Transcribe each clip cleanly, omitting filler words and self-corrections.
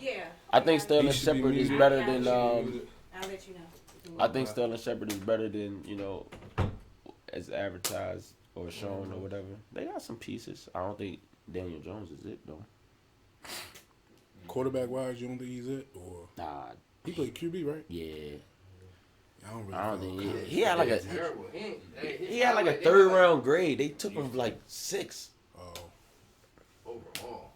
Yeah. I think Sterling Shepard is better than I'll let you know. I think Sterling Shepard is better than as advertised or shown or whatever. They got some pieces. I don't think Daniel Jones is it though. Quarterback wise, you don't think he's it? Or Nah. he played QB, right? Yeah. I don't think he had like a he had like a like third round grade. They took him like 6. Overall.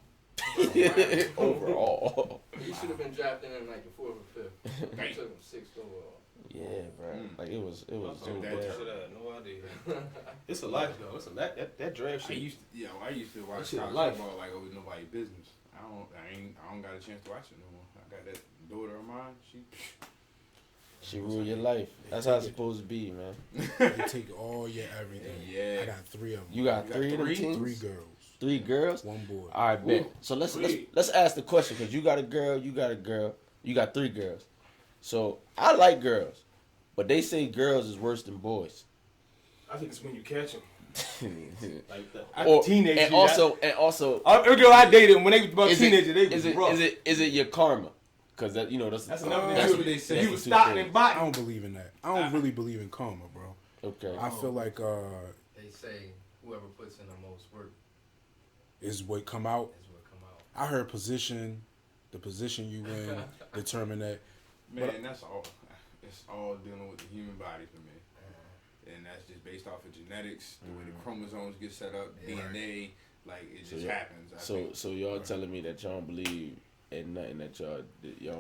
Overall. He should have been drafted in like the 4th or 5th. They took him 6th overall. Yeah, bro. Like it was so that bad. shit, no idea. It's a life though. It's a that draft shit. I used to watch shit college life. football like it was nobody's business. I don't got a chance to watch it no more. I got that daughter of mine. She rule your life. That's how it's supposed to be, man. They take all your everything. Yeah. I got 3 of them. You got 3 of them teams? 3 girls. 3 girls? 1 boy. All right, bet. So let's ask the question because you got a girl, you got 3 girls. So I like girls, but they say girls is worse than boys. I think it's when you catch them. Like that. Or, Teenagers. and also, every girl I dated when they was about teenagers, they was rough. Is it your karma? Because that's another That's thing. what they say. You was starting and I biting. don't believe in that. I don't really believe in karma, bro. Okay. I feel like They say whoever puts in the most work is what come out. is what come out. I heard the position you in determine that. Man, that's all. It's all dealing with the human body for me. And that's just based off of genetics, the way the chromosomes get set up, DNA, like it just happens. So y'all telling me that y'all don't believe in nothing that y'all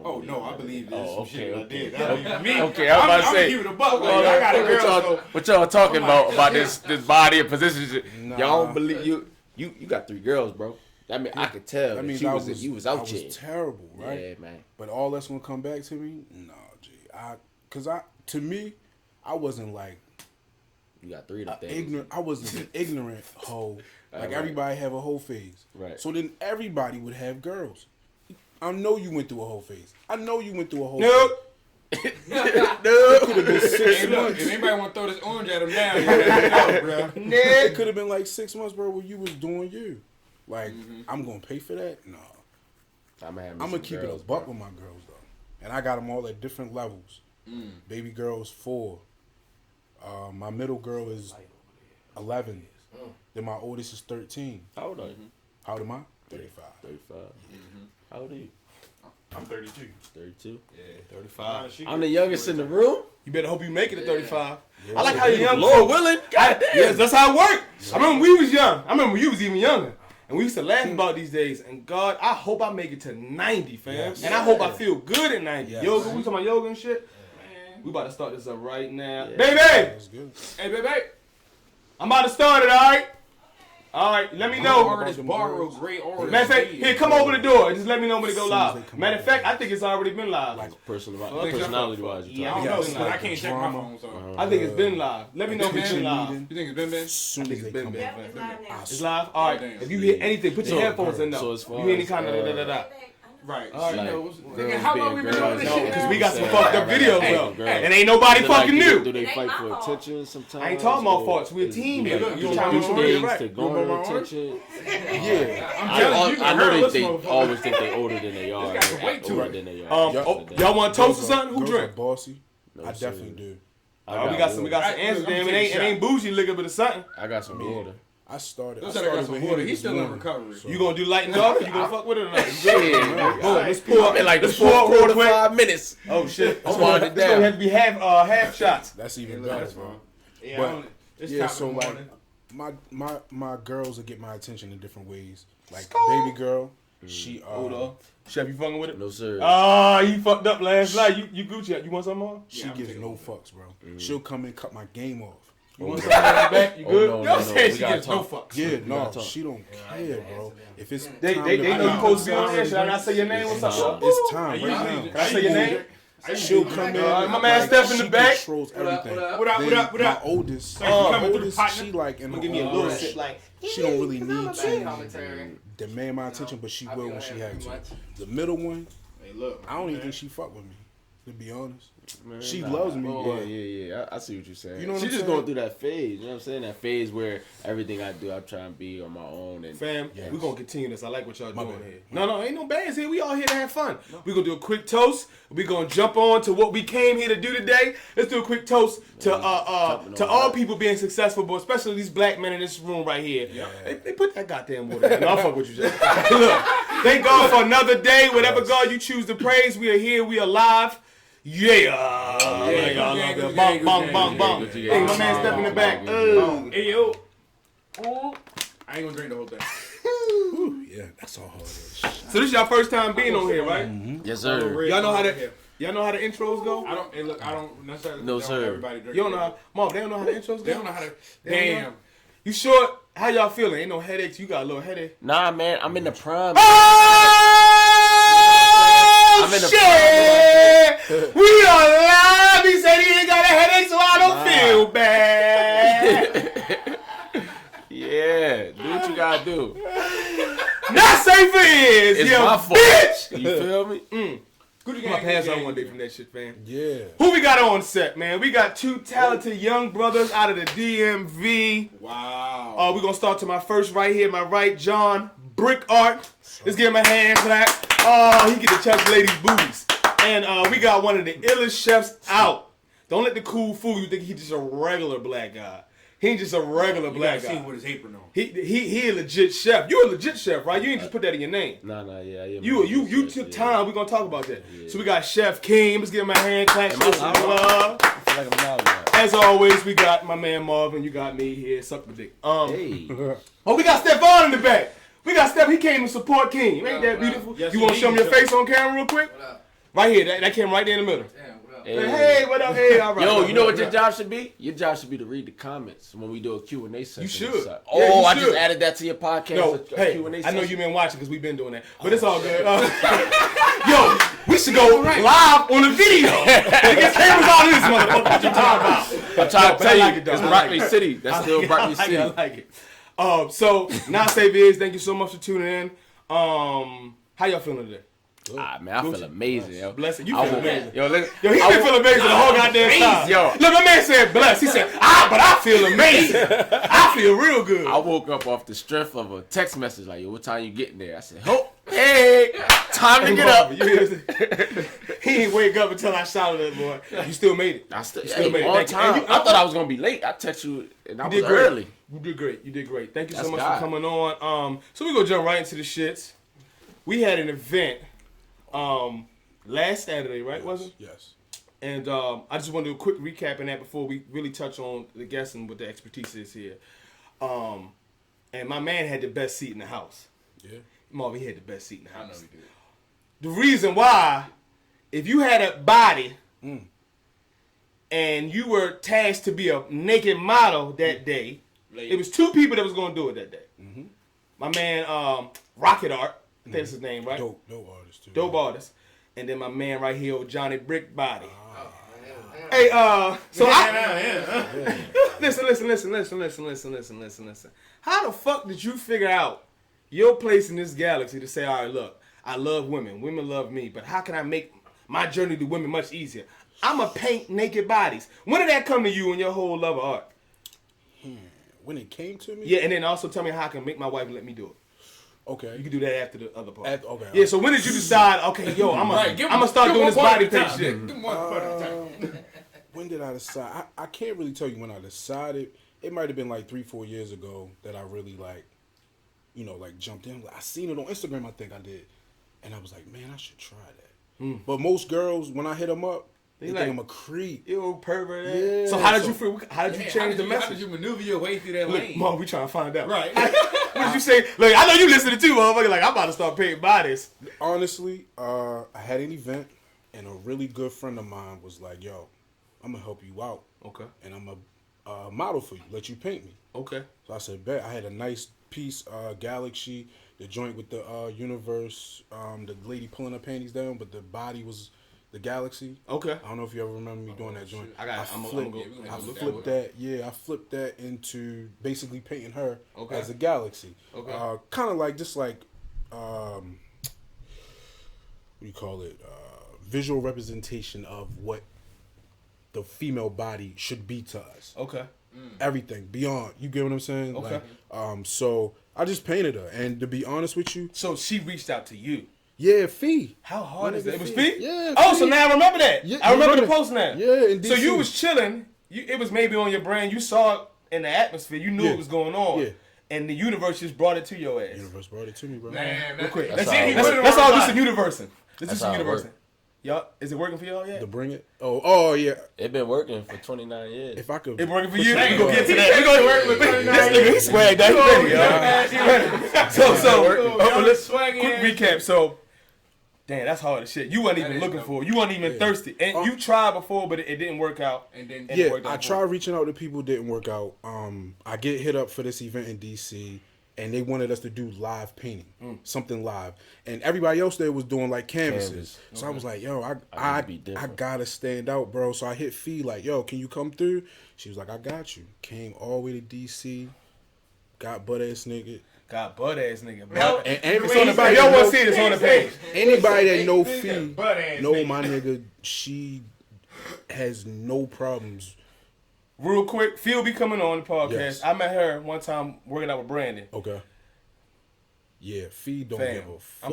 Oh don't no, I in believe nothing. this. Oh, Shit I did. okay. Me. Okay, I'm about to say. I'm keeping a buck. Like, I got a girl. What y'all talking about this body and position? Nah. Y'all don't believe you got 3 girls, bro. I mean, I could tell. That means you was out I here. was terrible, right? Yeah, man. But all that's gonna come back to me? No, G. To me, I wasn't like You got 3 of the things. ignorant. I wasn't an ignorant hoe. Like Right. everybody have a whole phase. Right. So then everybody would have girls. I know you went through a whole phase. I know you went through a whole Nope. phase. It could have been 6 Hey, look, months. if anybody want to throw this orange at him now, you know, bro. It could have been like 6 months, bro, where you was doing you. Like, I'm gonna pay for that? No. I'm gonna keep it a buck with my girls though, and I got them all at different levels. Baby girl is 4. My middle girl is 11. Then my oldest is 13. How old are you? How old am I? 35. 35. How old are you? I'm 32. 32. Yeah, 35. I'm the youngest in the room. You better hope you make it at 35. Yeah. I like how you young Lord folks. willing. God damn. Yes, that's how it worked. I remember we was young. I remember you was even younger. And we used to laugh about these days. And God, I hope I make it to 90, fam. Yes. And I hope I feel good at 90. Yes. Yoga, we talking about yoga and shit. We about to start this up right now. Yeah. Baby! That's good. Hey, baby! I'm about to start it, alright? Alright, let me know. Borrow this borrow great orange. Matter of fact, here, come over the door and just let me know when it go As soon as they live. come Matter of out. fact, I think it's already been live. Like, Personality wise, you Yeah, talking. I don't know. Yes. I can't check my phone, so. I think it's been live. Let me know if it's been Kitchen live. meeting. You think it's been As soon as they been come been. back. Yep, it's live now. It's live? Alright. Damn. If you hear anything, put your So- headphones in though. so as far You hear any as, kind of da-da-da-da. Right. All right. Like, Nigga, girls how long we being been doing girls, this no, shit? Because we got some saying, fucked up right, videos right, though. girls. And ain't nobody So, like, fucking do knew. they It fight ain't for my fault. attention sometimes? I ain't talking about or faults. We're a is- team do here. they Look, You you trying to want do me things to right. to You want garner my orange? attention? Yeah. I'm I telling you, know hurdle they this motherfucker. always think they older than they are. This guy can wait too. Older than they are. Y'all want to toast or something? Who Girls drink? are bossy. No, I sir. definitely do. We got some Alright, answers. look, I'm Damn, it taking a ain't bougie liquor, but it's something. I got some water. I started. Don't I say I started got some with water. Henny He's this still in morning, recovery. so- You gonna do light and dark? Or you gonna fuck with it or not? Yeah. Boom, let's pour. I've been like let's this pour for real 4 to quick. 5 minutes. Oh shit! I'm winding it This gonna down. have to be half shots. That's Yeah, even look, better, that's bro. fine. Yeah, But- it's Yeah, top so of the like morning. my girls will get my attention in different ways. Like Skull. baby girl, she Hold on. Chef, you fucking with it? No sir. Ah, you fucked up last night. You Gucci. You want some more? she Yeah, I'm gives taking no it. fucks, bro. She'll come and cut my game off. You want some more in the back? You Oh, good? no, You no, know no. saying We she gotta gives no talk. fucks. Yeah, gotta no, talk. she don't care, bro. If it's They time know to- you supposed to be on here. Should I not say your name? What's up? Nah. It's time right Can now. I say your name? She'll come in. My man Steph in the she back. controls What up, everything. what up? What up, Then what up, what my up? oldest, coming through, partner. she like in her Give me a own little rush. sip like. She don't really need to Commentary. demand my attention, but she I will be when on she here has too to. much. The middle one, Hey, look. I don't even think she fuck with me. to be honest. Man, she loves me, but yeah. I see what you're saying. You know what She I'm just saying? going through that phase. You know what I'm saying? That phase where everything I do, I try and be on my own. And Fam, Yes. we're going to continue this. I like what y'all My doing bad. here. No, ain't no bands here. We all here to have fun. We're going to do a quick toast. We're going to jump on to what we came here to do today. Let's do a quick toast to all people being successful, but especially these black men in this room right here. Yeah. They put that goddamn water in. No, I'll fuck with you, Jay. Look, thank God for another day. Whatever God you choose to praise, we are here. We are live. Yeah. Bong, bong, bong, bong. Hey, my man step in the back. Hey, yo. I ain't gonna drink the whole thing. yeah, that's all hard. So this is your first time being on here, right? yes, sir. Y'all know how the intros go? I don't necessarily. No, sir. Everybody drink. You don't know how, Mom, they don't know how the intros go? They don't know how to. Damn. You sure? How y'all feeling? Ain't no headaches? You got a little headache? Nah, man, I'm in the prime. Oh, I'm in the shit! We are live! He said he ain't got a headache, so I don't feel bad. Yeah, do what you gotta do. Not safe is, It's you my fault. bitch! You feel me? Put my pants on one day from that shit, fam. Yeah. Who we got on set, man? We got two talented young brothers out of the DMV. Wow. We're going to start to my first right here, my right, John Brick Art. Let's give him a hand clap. Oh, he get to touch ladies' booties. And we got one of the illest chefs out. Don't let the cool fool you think he's just a regular black guy. He ain't just a regular black See guy. him with his apron on. He a legit chef. You a legit chef, right? You ain't just put that in your name. Nah, yeah. You took time. We're gonna talk about that. Yeah. So we got Chef Keem. Let's give him a hand clap. Show some love. I feel like I'm loud now. As always, we got my man Marvin. You got me here. Suck my dick. Hey. Oh, we got Stephon in the back. We got Steph. He came to support Keem. Ain't that beautiful? Yes, You want to show him your face on camera real quick? What up? Right here. That came right there in the middle. Damn, what up? Hey, what up? Hey, all right. Yo, you know what your your job should be? Your job should be to read the comments when we do a Q&A session. You should. inside. Yeah, Oh, you I should. just added that to your podcast. No, a hey, Q&A I know session. you've been watching because we've been doing that. But it's all good. Yo, we should go live on the video. Get cameras on this motherfucker. What you talking about? I'm trying to tell you, I like it, though. it's I Broccoli like it. City. That's still Broccoli City. I like it. So, now say Viz, thank you so much for tuning in. How y'all feeling today? Ah, man, I feel amazing, yo. Bless it. You I feel will- amazing. Yo, look. Yo, he been feeling amazing the whole goddamn time. Yo. Look, my man said blessed. He said, but I feel amazing. I feel real good. I woke up off the strength of a text message like, yo, what time you getting there? I said, oh, hey, time to get up. You hear this? He ain't wake up until I shouted at boy. You still made it. I still, still hey, made it. on Thank you. time. And you- I thought I was going to be late. I text you and I You was did great. early. You did great. You did great. Thank you so That's much God. for coming on. So we gonna jump right into the shits. We had an event last Saturday, right? Wasn't it? Yes. And I just want to do a quick recap in that before we really touch on the guests and what the expertise is here. And my man had the best seat in the house. Yeah. Marvin, he had the best seat in the I know house. he did. The reason why, if you had a body and you were tasked to be a naked model that day, it was two people that was going to do it that day. My man, Rocket Art, I think that's his name, right? Dope artist too. Dope artist. And then my man right here, Johnny Brick Body. Oh, Hey, so listen. How the fuck did you figure out your place in this galaxy to say, all right, look, I love women. Women love me. But how can I make my journey to women much easier? I'm going to paint naked bodies. When did that come to you in your whole love of art? When it came to me? Yeah, and then also tell me how I can make my wife let me do it. Okay. You can do that after the other part. Okay. Yeah, so when did you decide, okay, yo, I'm going to start doing this body paint shit? Give him one part at a time. When did I decide? I can't really tell you when I decided. It might have been like 3-4 years ago that I really jumped in. I seen it on Instagram, I think I did. And I was like, man, I should try that. But most girls, when I hit them up, they like, think I'm a creep. You old pervert. Yeah. So how did you feel? How did you Yeah, change the How message? did you maneuver your way through that Look, lane? Mom, we trying to find out. Right. What did you say? Look, I know you listening too, motherfucker. Like, I'm about to start painting bodies. Honestly, I had an event, and a really good friend of mine was like, yo, I'm going to help you out. Okay. And I'm a model for you, let you paint me. Okay. So I said, bet. I had a nice piece, Galaxy, the joint with the universe, the lady pulling her panties down, but the body was the Galaxy. Okay. I don't know if you ever remember me doing that joint. I got it. I'm gonna go. I flipped that. Yeah, I flipped that into basically painting her Okay. as a Galaxy. Okay. Kind of like just like what do you call it? visual representation of what the female body should be to us. Okay. Everything beyond, you get what I'm saying? Okay. Like, so I just painted her, and to be honest with you, So she reached out to you. yeah, Fee. How hard is nigga that? It was Fee. Fee? Yeah, Oh, Fee. so now I remember that. Yeah, I remember you the remember post now. Yeah, in So DC. you was chilling. It was maybe on your brain. You saw it in the atmosphere. You knew Yeah. it was going on. Yeah. And the universe just brought it to your ass. Universe brought it to me, bro. Man, Real quick. That's Let's how it let's works. all do some universing. Let's do That's some how it universing. work. Y'all, is it working for y'all yet? To bring it. Oh yeah. It been working for 29 years. If I could. It working for put you? some- We gonna get to that. We gonna work with this nigga. He swagged out. He ready, y'all. He ready. So let's quick recap. So, damn, that's hard as shit. You wasn't even looking for it. You wasn't even thirsty, and you tried before, but it didn't work out. And then it Yeah, worked out I for tried you. reaching out to people, didn't work out. I get hit up for this event in DC, and they wanted us to do live painting, something live, and everybody else there was doing like canvases. Canvas. So I was like, yo, I need I to be different. gotta stand out, bro. So I hit Fee like, yo, can you come through? She was like, I got you. Came all the way to DC, got butt ass nigga. God, butt ass nigga. No, And It's on the page. Y'all want to see it? It's on the page. anybody that know Fee, butt-ass know nigga. my nigga. She has no problems. Real quick, Phil be coming on the podcast. Yes. I met her one time working out with Brandon. Okay. Yeah, Fee don't Fam, give a fuck.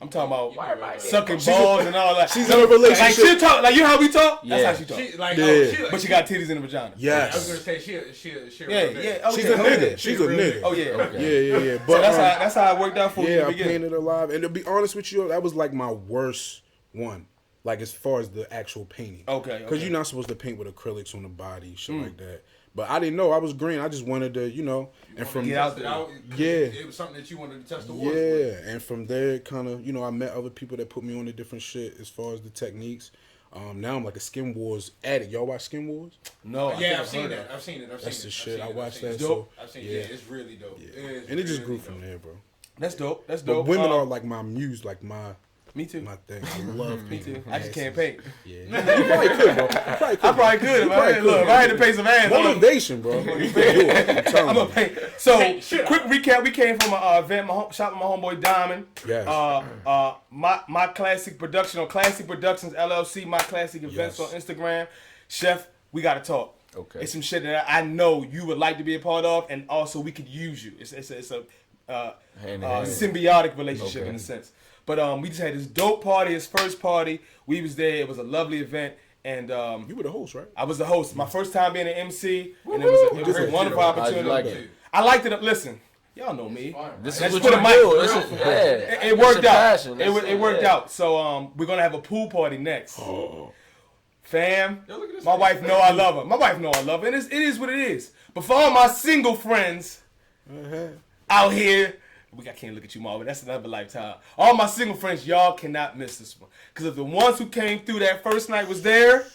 I'm talking about Why everybody- sucking balls and all that. She's in a Like relationship. she talk, like you know how we talk. That's Yeah. how she talk. She like, Yeah. oh, she like, But she got titties in the vagina. I was Yes. gonna say she Yeah, yeah. Oh, She's yeah. a Oh, nigga. yeah. She's a nigga. Oh yeah. Okay. Yeah. So But that's how it worked out for you in yeah, the I beginning. painted her live, and to be honest with you, that was like my worst one. Like as far as the actual painting. Okay. Because you're not supposed to paint with acrylics on the body, shit like that. But I didn't know. I was green. I just wanted to, and from Get out there. Yeah. It was something that you wanted to test the waters yeah, with. and from there, kind of, I met other people that put me on to different shit as far as the techniques. Now I'm like a Skin Wars addict. Y'all watch Skin Wars? No. I think Yeah, I've seen heard that. I've seen it. That's the shit. I watched that. it. Dope. So I've seen yeah, it. Yeah, it's really dope. yeah. It is And it just really grew from dope. there, bro. That's dope. That's But dope. women are like my muse, like me too. my thing. I love Me painting. too. I just can't paint. Yeah, you probably could, bro. I probably could. If I had, look, if I had to pay some ass. Motivation, bro. You can do it. I'm telling I'm you. gonna paint. So, quick recap. We came from an event, shop with my homeboy Diamond. Yes. My Classic Production on Classic Productions LLC. My Classic Events Yes. on Instagram. Chef, we gotta talk. Okay. It's some shit that I know you would like to be a part of, and also we could use you. It's a Hand in hand. symbiotic relationship Okay. in a sense. But we just had this dope party, his first party. We was there. It was a lovely event, and You were the host, right? I was the host. My first time being an MC, and it was a wonderful How'd you opportunity. like it? I liked it. Listen, y'all know me. This Let's is put what a you mic. do. It worked out. Passion. It worked out. So we're gonna have a pool party next. Fam, my wife know I love her. My wife know I love her, and it is what it is. But for all my single friends out here, I can't look at you, Marvin. That's another lifetime. All my single friends, y'all cannot miss this one. Because if the ones who came through that first night was there,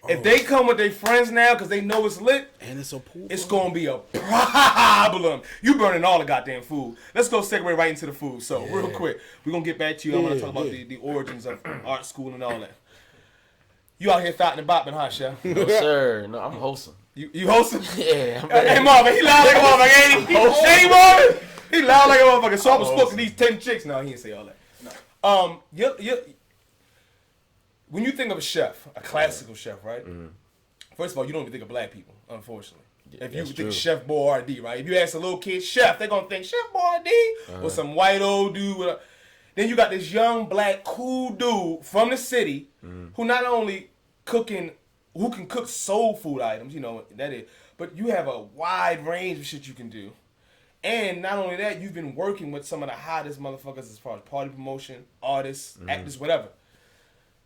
if they come with their friends now because they know it's lit, And it's a pool. it's going to be a problem. You burning all the goddamn food. Let's go segue right into the food. So, real quick, we're going to get back to you. I want to talk about the origins of art school and all that. You out here thoughting and bopping, huh, Chef? No, sir. No, I'm wholesome. You hosting? Yeah. I'm Hey, ready. Marvin, he loud like a motherfucker, ain't he? Ain't he, Marvin? He loud like a motherfucker. So I was spoken these 10 chicks. No, he didn't say all that. When you think of a chef, a classical chef, right? First of all, you don't even think of black people, unfortunately. If you that's think true. Chef Boyardee, right? If you ask a little kid chef, they're gonna think Chef Boyardee or some white old dude. Then you got this young black cool dude from the city who not only who can cook soul food items, that is, but you have a wide range of shit you can do. And not only that, you've been working with some of the hottest motherfuckers as far as party promotion, artists, actors, whatever.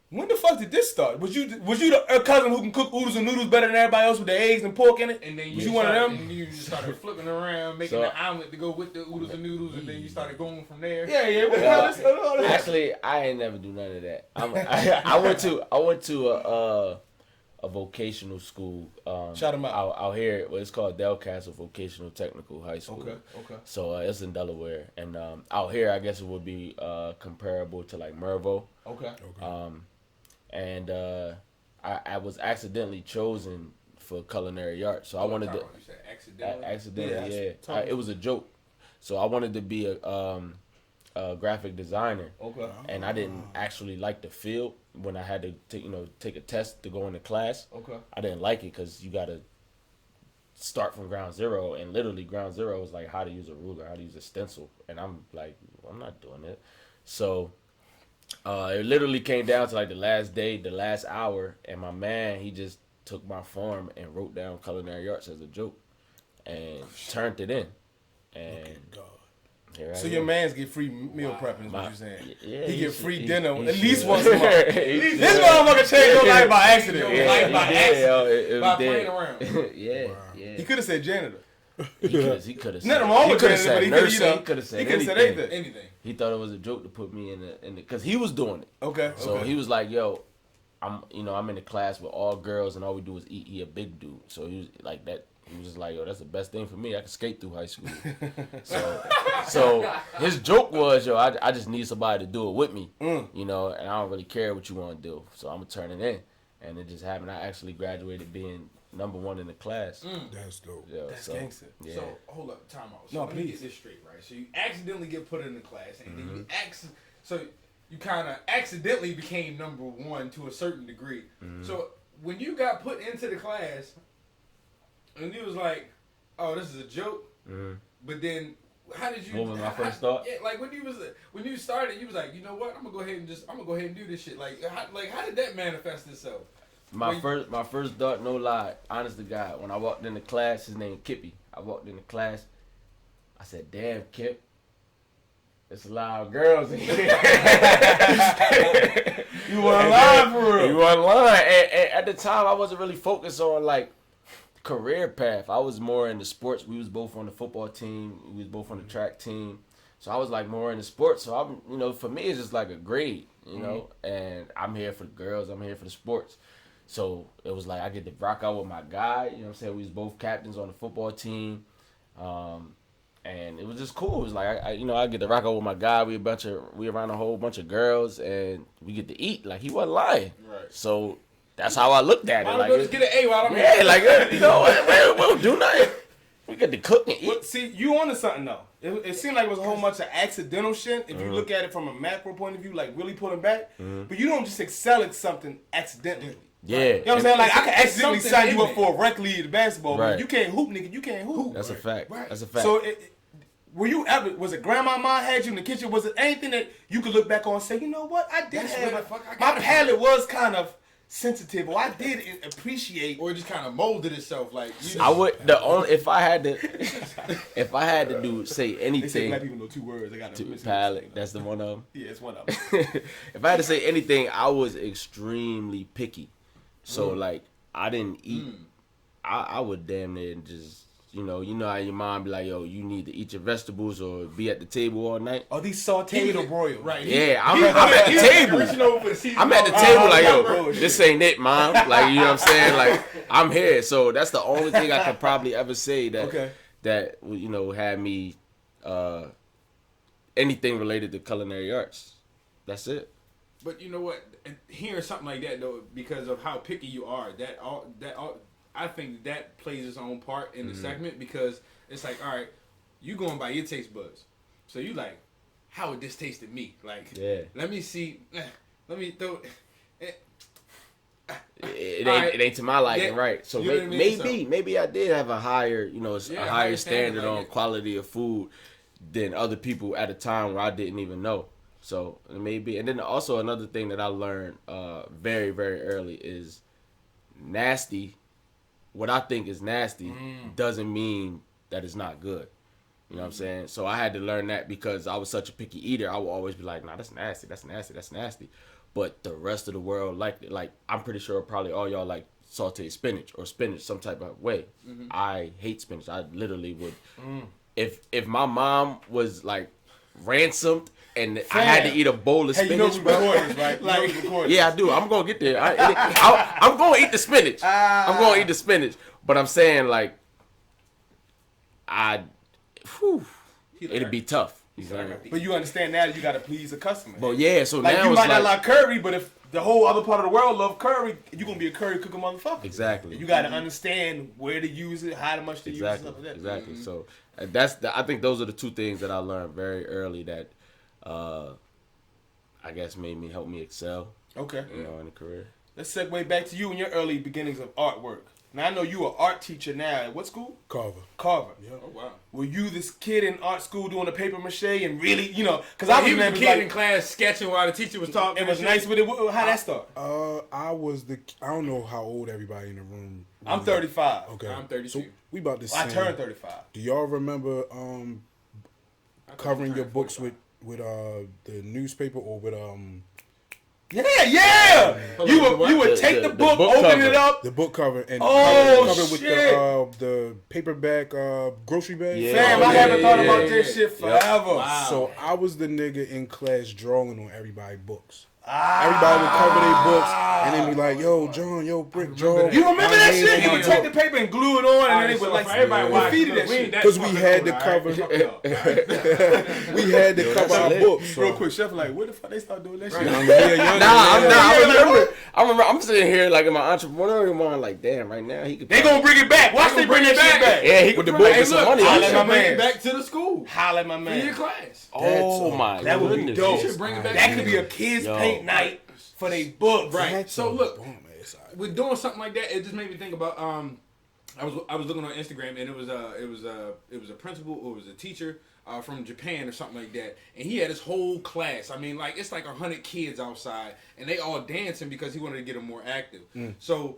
When the fuck did this start? Was you the cousin who can cook oodles and noodles better than everybody else with the eggs and pork in it? And then was you one of them? And you just started flipping around, making So- the omelet to go with the oodles and noodles, and then you started going from there. Yeah. What the Well, hell is all that? Actually, I ain't never do none of that. I went to a vocational school. Shout 'em out. Out here. Well, it's called Del Castle Vocational Technical High School. Okay. So it's in Delaware, and out here, I guess it would be comparable to like Mervo. Okay. And I was accidentally chosen for culinary arts, so I wanted to. You said accidentally. Accidentally, Yeah, yeah. that's totally- It was a joke. So I wanted to be a a graphic designer. Okay. And I didn't actually like the field when I had to take a test to go into class. Okay. I didn't like it because you got to start from ground zero, and literally ground zero is like how to use a ruler, how to use a stencil, and I'm like, I'm not doing it. So it literally came down to like the last day, the last hour, and my man, he just took my form and wrote down culinary arts as a joke and turned it in. And so your man's get free meal prepping is what you're saying. Yeah, he get free he dinner he at least should. once a month. This motherfucker changed your life by accident. Yeah, By accident. it By was playing dead. around. Yeah. He could have said janitor. He could have said. Nothing wrong with coulda janitor, but said he nursing. could He could have said anything. Anything. He thought it was a joke to put me in the because he was doing it. Okay. So he was like, "Yo, I'm in the class with all girls, and all we do is eat. He a big dude, so he was like that. He was just like, yo, that's the best thing for me. I can skate through high school. So his joke was, yo, I just need somebody to do it with me, and I don't really care what you want to do. So I'm gonna turn it in, and it just happened. I actually graduated being number one in the class. That's dope. Yeah, That's gangster. Yeah. So hold up, time out. So No, let me please. get this straight, right? So you accidentally get put in the class, and then you kind of accidentally became number one to a certain degree. So when you got put into the class, and you was like, "Oh, this is a joke," but then how did you? What was my first thought? Yeah, like when you started, you was like, you know what? I'm gonna go ahead and do this shit. Like how did that manifest itself? My first thought, no lie, honest to God, when I walked in the class, his name Kippy. I walked in the class, I said, "Damn, Kip, it's a lot of girls in here." You weren't lying for real. You weren't lying. And at the time, I wasn't really focused on like career path. I was more into sports. We was both on the football team. We was both on the track team. So I was like more into sports. So I'm, for me, it's just like a grade, and I'm here for the girls. I'm here for the sports. So it was like I get to rock out with my guy. You know what I'm saying? We was both captains on the football team. And it was just cool. It was like I get to rock out with my guy. We around a whole bunch of girls, and we get to eat. Like he wasn't lying. Right. So that's how I looked at it. Might Like, as well just get an A while I'm yeah, here. like we don't do nothing. We get to cook and eat. But see, you onto something though. It seemed like it was a whole bunch of accidental shit. If you look at it from a macro point of view, like really pulling back, but you don't just excel at something accidentally. Yeah. You know what I'm saying? Like I can accidentally something sign you in up for a rec league in basketball, Right. but you can't hoop, nigga. You can't hoop. That's a fact. Right. That's a fact. So, was it grandma mom had you in the kitchen? Was it anything that you could look back on and say, you know what, I did That's have where the fuck I my got it palate was kind of sensitive, or I did appreciate. Or it just kind of molded itself, like you I would if I had to do say They say anything black people know 2 words. I got to palate. That's the one of them. Yeah, it's one of them. If I had to say anything, I was extremely picky. So like I didn't eat. I would damn near just you know how your mom be like, yo, you need to eat your vegetables or be at the table all night. Are these sauteed or broiled? Right. Yeah, I'm at the table. I'm at the table like, yo, this ain't it, mom. Like, you know what I'm saying? Like, I'm here. So that's the only thing I could probably ever say that had me anything related to culinary arts. That's it. But you know what? Hearing something like that though, because of how picky you are, I think that plays its own part in the segment, because it's like, all right, you going by your taste buds, so you like, how would this taste to me? Like, let me see, let me throw. It ain't to my liking, right? So you know what I mean? maybe I did have a higher, a higher standard on like quality of food than other people at a time where I didn't even know. So maybe, and then also another thing that I learned very, very early is nasty. What I think is nasty doesn't mean that it's not good. You know what I'm saying? So I had to learn that because I was such a picky eater. I would always be like, nah, that's nasty, that's nasty, that's nasty. But the rest of the world liked it. Like, I'm pretty sure probably all y'all like sauteed spinach or spinach some type of way. I hate spinach. I literally would. If my mom was like ransomed and I had to eat a bowl of spinach. You know we recording this, right? Like, yeah, I do. I'm gonna get there. I'm gonna eat the spinach. I'm gonna eat the spinach. But I'm saying like, it'd be tough. But you understand now that you gotta please a customer. But yeah, so like now you it's might not like like curry, but if the whole other part of the world love curry, you gonna be a curry cooking motherfucker. Exactly. You gotta understand where to use it, how much to use it, stuff like that. Exactly. So I think those are the two things that I learned very early that I guess help me excel. Okay. In a career. Let's segue back to you and your early beginnings of artwork. Now I know you an art teacher now. At what school? Carver. Yeah. Oh wow. Were you this kid in art school doing the paper mache and really, because I I was was a kid in class sketching while the teacher was talking. It was nice with it. How that start? I don't know how old everybody in the room. I'm 35. Okay. I'm 32. So we about the I same. turned 35. Do y'all remember covering your books with the newspaper or with Yeah. You would take the book, open cover. it up. the book cover and cover with shit. the paperback grocery bag? Yeah. Fam, I haven't thought about this shit forever. Wow. So I was the nigga in class drawing on everybody's books. Everybody would cover their books and then be like, yo, John, yo, Brick, draw. You remember that my shit? name You on would your take the paper and glue it on, and then they would like for everybody graffiti watching, that shit. Because we had to cover, we had to cover our lit. books. So. Real quick, Chef, like, where the fuck they start doing that shit? I remember. I'm sitting here like in my entrepreneurial mind, like, damn, right now he could. They gonna bring it back. Watch they bring that shit back. Yeah, he could the bring book get with some some money. I'll out let of my it. Bring man it back to the school. holla at my For your man. class. Oh my, that would be goodness. dope. You should bring it back. That to could the be a school. kids Yo. paint night for they books. Right. So look, Boom, man, it's all right. with doing something like that, it just made me think about I was looking on Instagram and it was a principal or it was a teacher from Japan or something like that, and he had his whole class. I mean, like it's like 100 kids outside, and they all dancing because he wanted to get them more active. So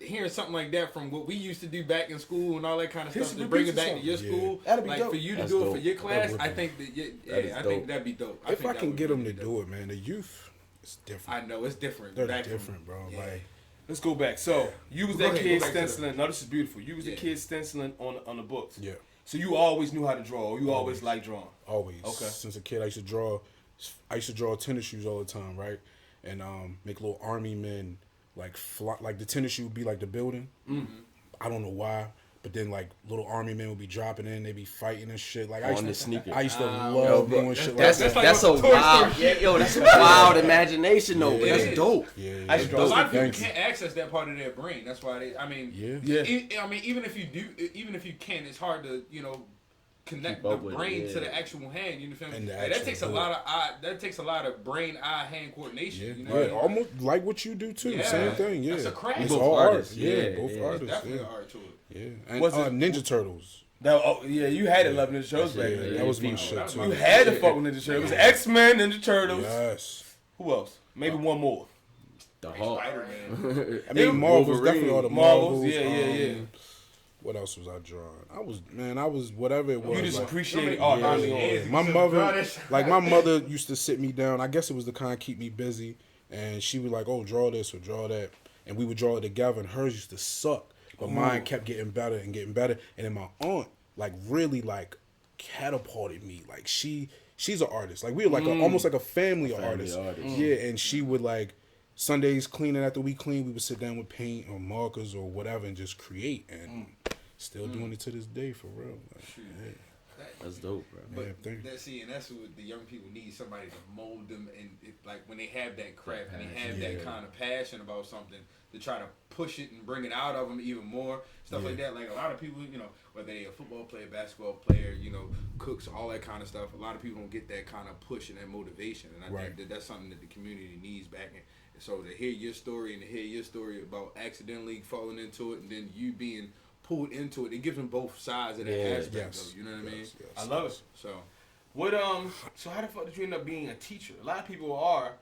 hearing something like that from what we used to do back in school and all that kind of stuff, to bring it back to your school, That'd be like dope. for you to That's do it dope. for your class, would I be. think that I dope. think that'd be dope. If I can get them to do it, man, the youth, it's different. I know it's different. They're back from- different, bro. yeah. Like, Let's go back. So you was Go that ahead, kid go back to the- stenciling. No, this is beautiful. You was the Yeah. kid stenciling on the books. yeah, So you always knew how to draw. Or you always liked drawing. always. Okay. Since a kid, I used to draw tennis shoes all the time, right? And make little army men like fly, like the tennis shoe would be like the building. I don't know why, but then like little army men would be dropping in, they be fighting and shit. Like On the sneaker. I used to Yo, love bro, doing shit That's like that. that's a Toy wild, Story shit. yo, that's a wild imagination though. But Yeah. that's dope. Yeah, I used to draw A lot of people Thank you. can't access that part of their brain. That's why they. I mean, Yeah. even if you do, even if you can, it's hard to connect Keep the up with it, brain yeah. to the actual hand. You know what I'm And saying? the Like, that actual takes a do lot of eye. That takes a lot of brain, eye, hand coordination. Yeah, You know yeah, what I mean? almost like what you do too. Yeah. Same thing. Yeah, That's a craft. It's Both all artists. art. Yeah, Yeah, both yeah. artists. Definitely Yeah, an art to it. yeah. And Was it- Ninja Turtles. You had it loving Ninja Turtles back Yeah, then. that was my people. shit That was too. my You shit. had to fuck with Ninja Turtles. It was X-Men, Ninja Turtles. Yes. Who else? Maybe one more. The Hulk. Spider-Man. I mean, Marvel's Wolverine. definitely all the Marvels. Marvels. Yeah. What else was I drawing? I was whatever it was. You just like, appreciated art yeah, early yeah. on. My So mother, draw this. like my mother used to sit me down. I guess it was the kind of keep me busy, and she would like, oh, draw this or draw that, and we would draw it together. And hers used to suck, but mine kept getting better and getting better. And then my aunt, like, really like catapulted me. Like she's an artist. Like we were like almost like a family of artists. Yeah, and she would like Sundays cleaning after we clean, we would sit down with paint or markers or whatever and just create. And still doing it to this day for real. Like, yeah. That's dope, bro. Yeah, thank you. That's what the young people need. Somebody to mold them, and like when they have that craft and they have that kind of passion about something, to try to push it and bring it out of them even more. Stuff like that. Like a lot of people, whether they a football player, basketball player, cooks, all that kind of stuff. A lot of people don't get that kind of push and that motivation, and I think that's something that the community needs back in. So to hear your story and to hear your story about accidentally falling into it and then you being pulled into it, it gives them both sides of that aspect. Yes. Though, you know what I mean? Yes. I love it. So So how the fuck did you end up being a teacher? A lot of people are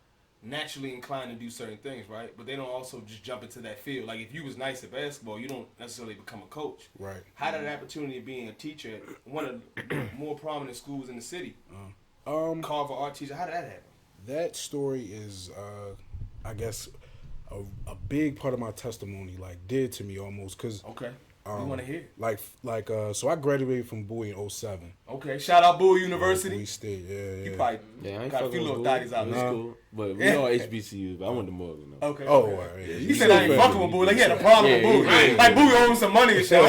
naturally inclined to do certain things, right? But they don't also just jump into that field. Like if you was nice at basketball, you don't necessarily become a coach. Right. How did that opportunity of being a teacher at one of the more prominent schools in the city, Carver art teacher, how did that happen? That story is, I guess, a big part of my testimony, like, did to me almost, because... Okay. We want to hear. So I graduated from Bowie in 07. Okay. Shout out Bowie University. Bowie State, You yeah. probably Yeah, I ain't got a fucking few little with thotties Bowie. out It's there. cool. But we all HBCUs, but I went to Morgan though. Okay. Oh, okay. all right, yeah. He said I ain't fucking with Bowie. Like he had a problem with Yeah, Bowie. yeah. Like Bowie owed him some money and shit.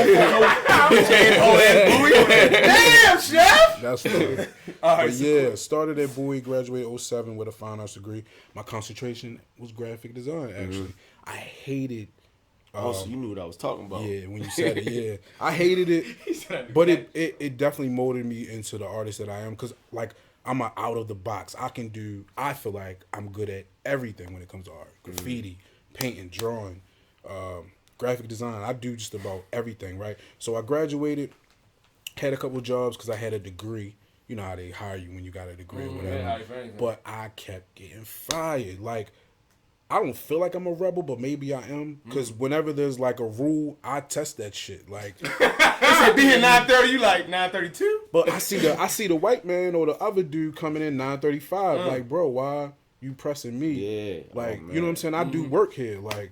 Damn, chef. That's funny. All right. But yeah, started at Bowie, graduated 07 with a fine arts degree. My concentration was graphic design, actually. I hated... Also, you knew what I was talking about. Yeah, when you said it, yeah. I hated it, but it definitely molded me into the artist that I am. Because, like, I'm a out of the box. I feel like I'm good at everything when it comes to art. Graffiti, painting, drawing, graphic design. I do just about everything, right? So I graduated, had a couple jobs because I had a degree. You know how they hire you when you got a degree or whatever. But I kept getting fired. Like, I don't feel like I'm a rebel, but maybe I am. Because whenever there's like a rule, I test that shit. Like, They said be here 9:30. You like 9:32? but I see the white man or the other dude coming in 9:35. Like, bro, why you pressing me? Yeah. Like, you know what I'm saying? I do work here. Like,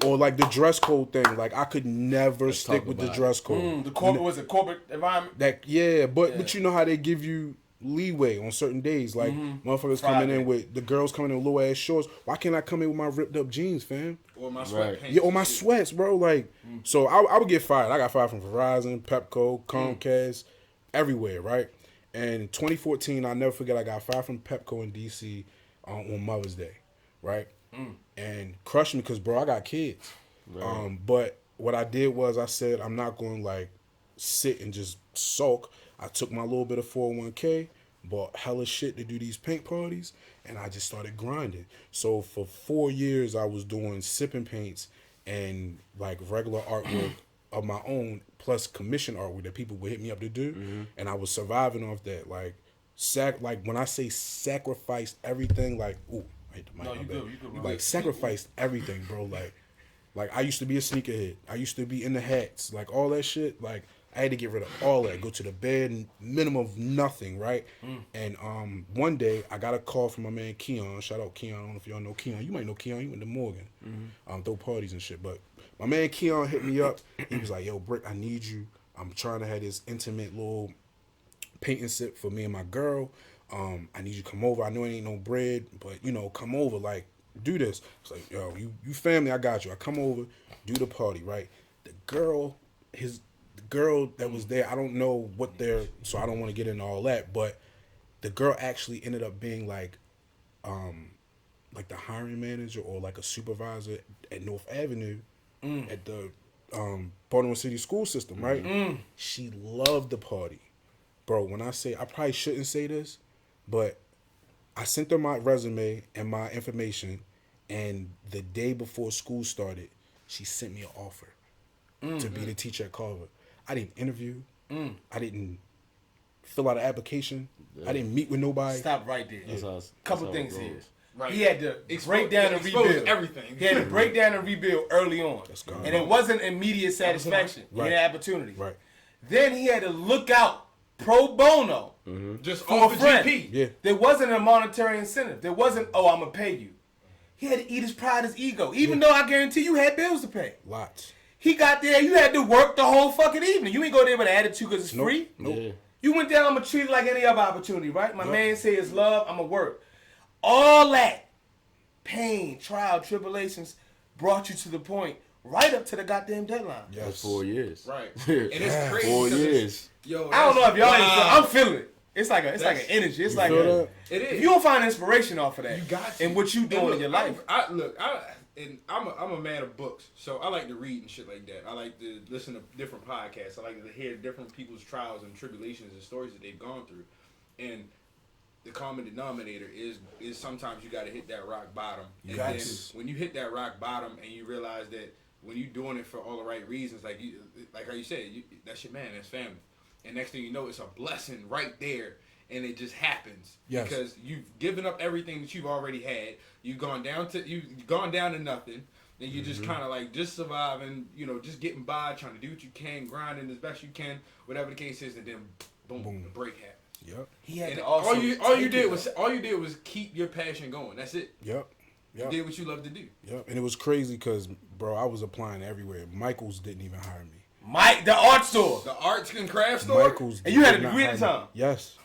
or like the dress code thing. Like, I could never stick with the dress code. The corporate was a corporate environment. But you know how they give you leeway on certain days. Like, motherfuckers coming in with the girls coming in low ass shorts. Why can't I come in with my ripped up jeans, fam? Or my sweatpants. Yeah, or my sweats, bro. Like, so I would get fired. I got fired from Verizon, Pepco, Comcast, everywhere, right? And in 2014, I'll never forget, I got fired from Pepco in DC on Mother's Day, right? And crushed me because, bro, I got kids. Right. But what I did was I said, I'm not going to, like, sit and just sulk. I took my little bit of 401k, bought hella shit to do these paint parties, and I just started grinding. So for 4 years, I was doing sipping paints and like regular artwork of my own, plus commission artwork that people would hit me up to do, and I was surviving off that. Like, like when I say sacrificed everything, like ooh, I hit the mic. No, you good. Like sacrificed everything, bro. Like I used to be a sneakerhead. I used to be in the hats, like all that shit. Like, I had to get rid of all that, go to the bed, minimum of nothing, right? And one day, I got a call from my man Keon. Shout out Keon. I don't know if y'all know Keon. You might know Keon. He went to Morgan. Throw parties and shit. But my man Keon hit me up. He was like, yo, Brick, I need you. I'm trying to have this intimate little painting sip for me and my girl. I need you to come over. I know it ain't no bread, but, you know, come over. Like, do this. It's like, yo, you family, I got you. I come over, do the party, right? The girl that was there, I don't know what so I don't want to get into all that, but the girl actually ended up being like the hiring manager or like a supervisor at North Avenue at the Baltimore City school system, right? She loved the party. Bro, when I say, I probably shouldn't say this, but I sent her my resume and my information, and the day before school started, she sent me an offer to be the teacher at Carver. I didn't interview. I didn't fill out an application. I didn't meet with nobody. Stop right there. Couple things here. Right. He had to break down and rebuild everything. He had to break down and rebuild early on. And it wasn't immediate satisfaction. Right. He had opportunity. Right. Then he had to look out pro bono. Just for off a the friend. GP. Yeah. There wasn't a monetary incentive. There wasn't, oh, I'm going to pay you. He had to eat his pride, his ego. Even though I guarantee you had bills to pay. Lots. He got there, you had to work the whole fucking evening. You ain't go there with an attitude because it's free. Nope. Yeah. You went there, I'm going to treat it like any other opportunity, right? My man say it's love, I'm going to work. All that pain, trial, tribulations brought you to the point right up to the goddamn deadline. That's 4 years. Right. And it's crazy. 4 years. Yo, I don't know if y'all wow. I'm feeling it. It's like an energy. It's like feel that? It is. If you don't find inspiration off of that, You got to. and what you doing in your life. I'm a man of books, so I like to read and shit like that. I like to listen to different podcasts. I like to hear different people's trials and tribulations and stories that they've gone through. And the common denominator is sometimes you got to hit that rock bottom. And then when you hit that rock bottom and you realize that when you're doing it for all the right reasons, like how you said, that's your man, that's family. And next thing you know, it's a blessing right there. And it just happens because you've given up everything that you've already had. You've gone down to nothing. And you're just kind of like just surviving, just getting by, trying to do what you can, grinding as best you can, whatever the case is, and then boom. The break happens. Yep. He had And to also all you did was keep your passion going. That's it. Yep. You did what you love to do. Yep. And it was crazy because, bro, I was applying everywhere. Michael's didn't even hire me. The art store. The arts and craft store. Michael's And you had a did not degree at the hire me. time. Yes.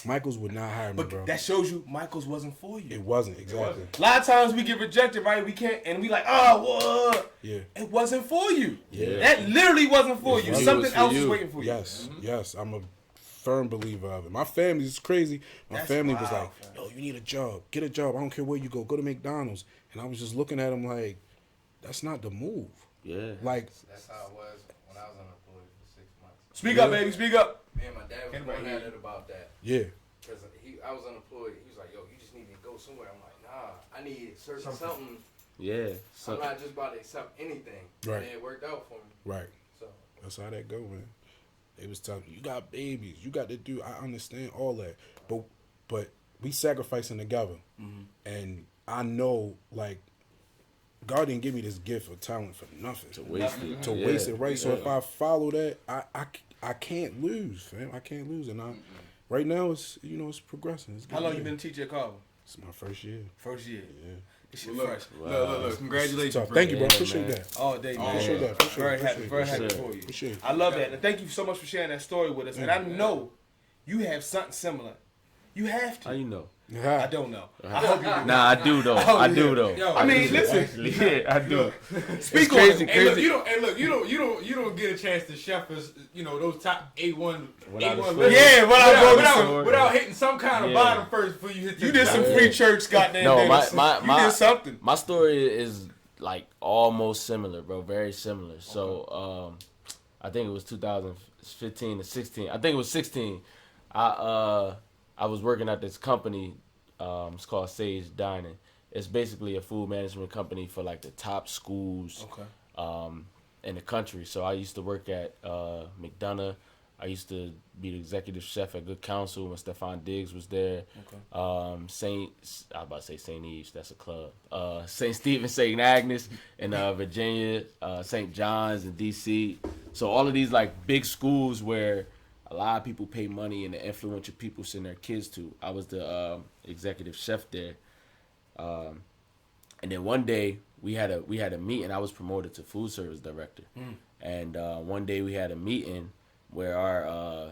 Michael's would not hire me, But bro. that shows you Michael's wasn't for you. It wasn't, exactly. A lot of times we get rejected, right? We can't, and we like, oh, what? Yeah. It wasn't for you. Yeah. That literally wasn't for you. wasn't. Something It was for else was you. waiting for you. Yes, yes. I'm a firm believer of it. My family is crazy. My That's family was wild, like, fam. yo, you need a job. Get a job. I don't care where you go. Go to McDonald's. And I was just looking at him like, that's not the move. Yeah. Like, That's how it was when I was unemployed for 6 months. Speak up, baby. Speak up. Me and my dad was going at it about that. yeah. Because I was unemployed. He was like, yo, you just need to go somewhere. I'm like, nah, I need something. Yeah. I'm not just about to accept anything. Right. And it worked out for me. Right. So that's how that go, man. They was telling you got babies, you got to do. I understand all that, but we sacrificing together, and I know like God didn't give me this gift of talent for nothing. To waste it. To waste it, right? So if I follow that, I can't lose, fam. I can't lose, and right now it's it's progressing. It's How long you been a teacher at Carver? It's my first year. First year. Yeah. This shit Look, fresh. look. Congratulations. Tough. bro. Thank you, bro. Yeah, Appreciate man. that. All day, man. Appreciate that. Appreciate Very it. happy Appreciate it. for you. Appreciate it. I love that. And thank you so much for sharing that story with us. And I know you have something similar. You have to. How you know? I don't know. I hope you do. Nah, I do though. I do though. Yo, I mean, listen. Actually, yeah, I do. Speak on crazy, it. Hey, look, you don't get a chance to chef as those top A1 Without a A1 story. Yeah, without hitting some kind of Yeah. bottom first before you hit. You did some free church, goddamn. No, Davis. my you did something. My story is like almost similar, bro. Very similar. So I think it was 2015 to 16. I think it was 16. I was working at this company. It's called Sage Dining. It's basically a food management company for like the top schools in the country. So I used to work at McDonough. I used to be the executive chef at Good Counsel when Stephon Diggs was there. I was about to say St. Eve's, that's a club. St. Stephen, St. Agnes in Virginia, St. John's in DC. So all of these like big schools where a lot of people pay money and the influential people send their kids to. I was the executive chef there. And then one day we had a meeting. I was promoted to food service director. And one day we had a meeting where our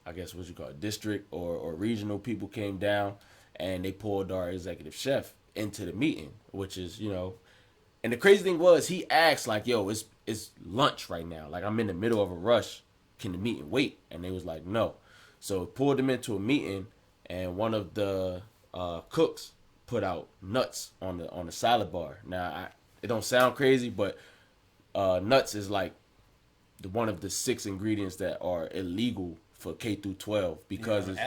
I guess what you call it, district or regional people came down and they pulled our executive chef into the meeting, which is, and the crazy thing was he asked like, yo, it's lunch right now. Like I'm in the middle of a rush. Can the meeting wait? And they was like, no. So pulled them into a meeting, and one of the cooks put out nuts on the salad bar. Now it don't sound crazy, but nuts is like one of the 6 ingredients that are illegal for K through 12 because of the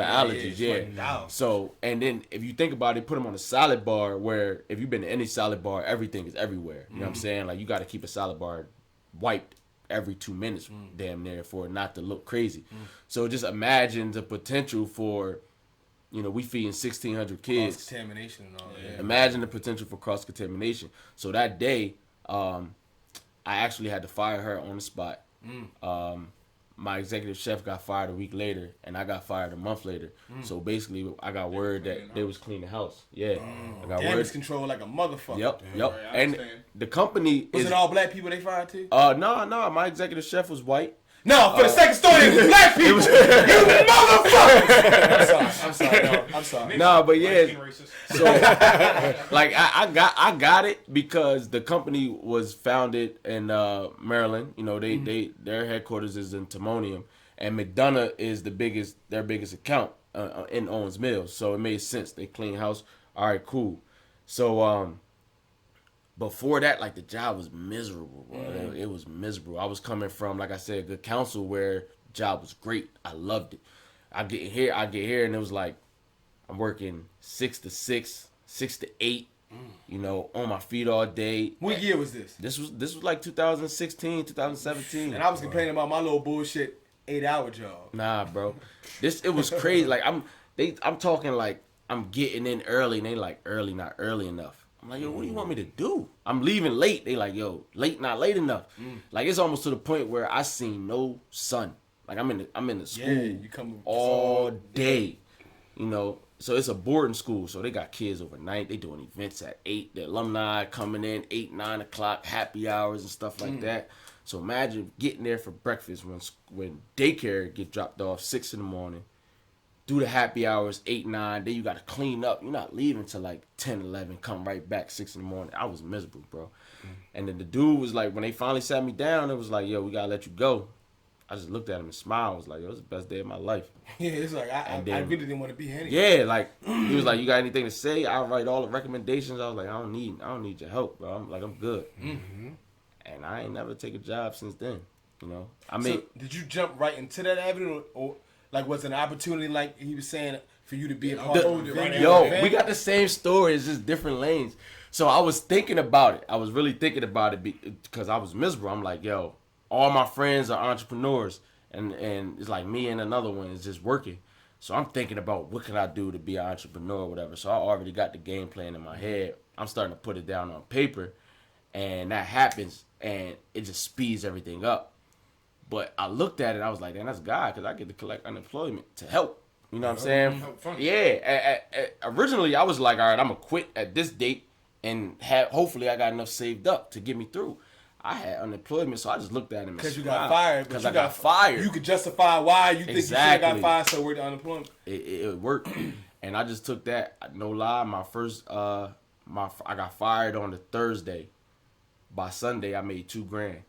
allergies. Yeah. So and then if you think about it, put them on a salad bar where if you've been to any salad bar, everything is everywhere. You know what I'm saying? Like you got to keep a salad bar wiped every 2 minutes, damn near, for it not to look crazy. So just imagine the potential for, we feeding 1,600 kids. Cross-contamination and all that. Imagine the potential for cross-contamination. So that day, I actually had to fire her on the spot. My executive chef got fired a week later, and I got fired a month later. So basically, I got word that they was cleaning the house. Yeah, I got Damage word. control like a motherfucker. Yep. Right, I And understand. the company Was is it all black people they fired too? no. My executive chef was white. No, for the second story, it was black people. You motherfuckers! I'm sorry. No, I'm sorry. No, but yeah. Being racist. So, like, I got it because the company was founded in Maryland. Their headquarters is in Timonium, and McDonough is their biggest account in Owens Mills. So it made sense. They clean house. All right, cool. So before that, like the job was miserable, bro. It was miserable. I was coming from, like I said, Good Counsel, where the job was great. I loved it. I get here, and it was like I'm working 6 to 6, 6 to 8. On my feet all day. What year was this? This was like 2016, 2017. And I was complaining about my little bullshit 8-hour job. Nah, bro. It was crazy. Like I'm talking like I'm getting in early, and they like early, not early enough. I'm like, yo, what do you want me to do? I'm leaving late. They like, yo, late, not late enough. Like it's almost to the point where I seen no sun. Like I'm in the school you come all day. So it's a boarding school. So they got kids overnight. They doing events at 8. The alumni coming in 8, 9 o'clock, happy hours and stuff like that. So imagine getting there for breakfast when daycare get dropped off 6 in the morning. Do the happy hours 8, 9. Then you got to clean up. You're not leaving till like 10, 11. Come right back 6 in the morning. I was miserable, bro. And then the dude was like, when they finally sat me down, it was like, yo, we gotta let you go. I just looked at him and smiled. I was like, yo, it's the best day of my life. Yeah, it's like I really didn't want to be here anyway. Yeah, like he was like, you got anything to say? I'll write all the recommendations. I was like, I don't need your help, bro. I'm good. And I ain't never take a job since then. I mean, So did you jump right into that avenue, or like was it an opportunity like he was saying for you to be a part of it. Yo, we got the same story. It's just different lanes. So I was thinking about it. I was really thinking about it because I was miserable. I'm like, yo, all my friends are entrepreneurs, and it's like me and another one is just working. So I'm thinking about what can I do to be an entrepreneur or whatever. So I already got the game plan in my head. I'm starting to put it down on paper, and that happens, and it just speeds everything up. But I looked at it, I was like, damn, that's God, because I get to collect unemployment to help. You know what I'm saying? Yeah. Originally, I was like, all right, I'm going to quit at this date, and hopefully I got enough saved up to get me through. I had unemployment, so I just looked at him because you got fired. Because I got fired. You could justify why you think you should have got fired, so we're the unemployment. It worked, and I just took that. No lie, my first I got fired on the Thursday. By Sunday, I made $2,000.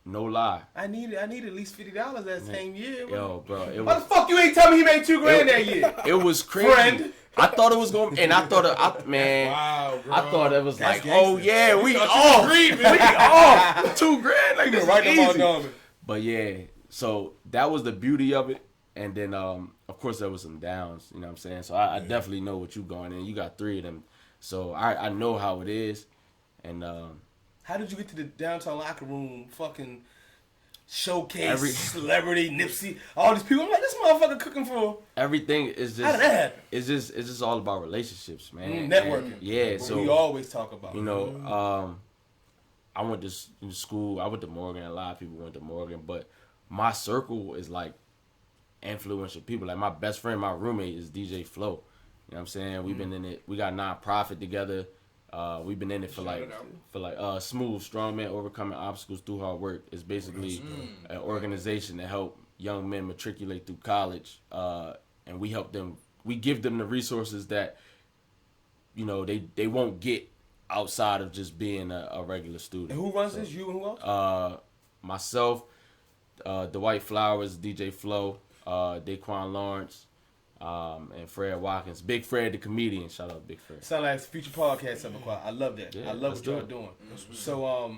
No lie. I needed at least $50 that same year. Yo, bro, why the fuck you ain't tell me he made $2,000 that year? It was crazy. Friend. I thought it was going, and I thought, wow, bro. I thought it was That's like, oh yeah, we off, we off, $2,000, like this is easy. But yeah, so that was the beauty of it, and then of course there was some downs, you know what I'm saying. So I definitely know what you going in. You got 3 of them, so I know how it is, and how did you get to the downtown locker room, fucking showcase, celebrity, Nipsey, all these people? I'm like, this motherfucker cooking for everything is just. How did that happen? It's just all about relationships, man. Networking. And, so we always talk about. You know, I went to school. I went to Morgan. A lot of people went to Morgan, but my circle is like influential people. Like my best friend, my roommate is DJ Flow. You know what I'm saying? We've been in it. We got nonprofit together. We've been in it for like Smooth Strongman Overcoming Obstacles Through Hard Work. It's basically an organization to help young men matriculate through college, and we help them. We give them the resources that you know they won't get outside of just being a regular student. And who runs this? You and who else? Myself, Dwight Flowers, DJ Flow, Daquan Lawrence. And Fred Watkins, Big Fred the comedian. Shout out Big Fred. Sound like future podcast ever. I love that. Yeah, I love what y'all doing. So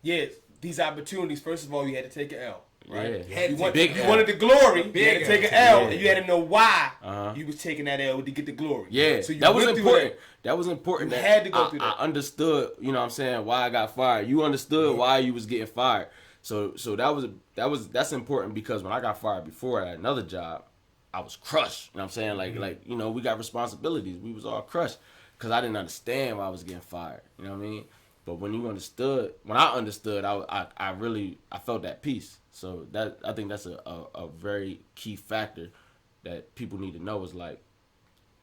yeah, these opportunities. First of all, you had to take an L, right? Yeah. You wanted the glory. You had to take an L, and you had to know why you was taking that L to get the glory. Yeah, so that was important. That was important. You had to go through that. I understood. You know what I'm saying? Why I got fired. You understood why you was getting fired. So that's important because when I got fired before at another job, I was crushed. You know what I'm saying? Like you know, we got responsibilities. We was all crushed because I didn't understand why I was getting fired. You know what I mean? But when I understood, I felt that peace. So that I think that's a very key factor that people need to know is like,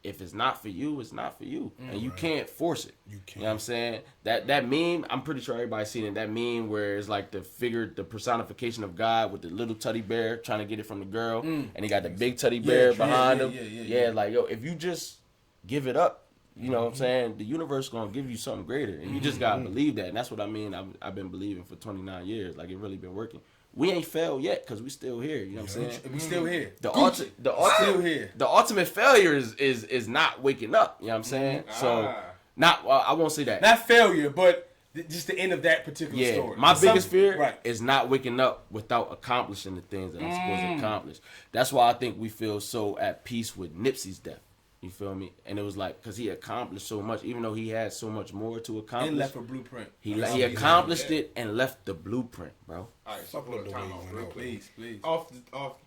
if it's not for you, it's not for you. And you can't force it. You can't. You know what I'm saying? That meme, I'm pretty sure everybody's seen it. That meme where it's like the personification of God with the little teddy bear trying to get it from the girl. And he got the big teddy bear behind him. Yeah, like, yo, if you just give it up, you know what I'm saying? The universe is going to give you something greater. And you just got to believe that. And that's what I mean. I've been believing for 29 years. Like, it really been working. We ain't failed yet because we still here. You know what I'm saying? We still here. Still here. The ultimate failure is not waking up. You know what I'm saying? So, I won't say that. Not failure, but just the end of that particular story. My biggest fear is not waking up without accomplishing the things that I'm supposed to accomplish. That's why I think we feel so at peace with Nipsey's death. You feel me? And it was like, because he accomplished so much, even though he had so much more to accomplish. And left a blueprint. He accomplished it and left the blueplint, bro. All right, so time off, real quick. Please. Off.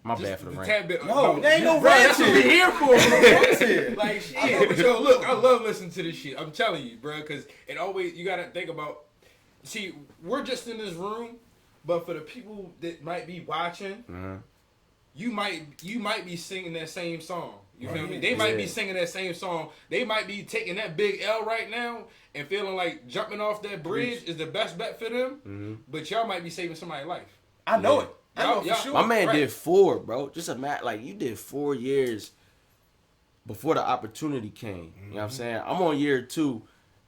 My bad for the rant. No, there ain't no rant. That's what we here for. Like, shit. Yo, look, I love listening to this shit. I'm telling you, bro, because it always, you got to think about, see, we're just in this room, but for the people that might be watching, you might be singing that same song. You feel me? They might be singing that same song. They might be taking that big L right now and feeling like jumping off that bridge is the best bet for them. But y'all might be saving somebody's life. I know it. I know for sure. My man did 4, bro. Just imagine, like, you did 4 years before the opportunity came. You know what I'm saying? I'm on year 2,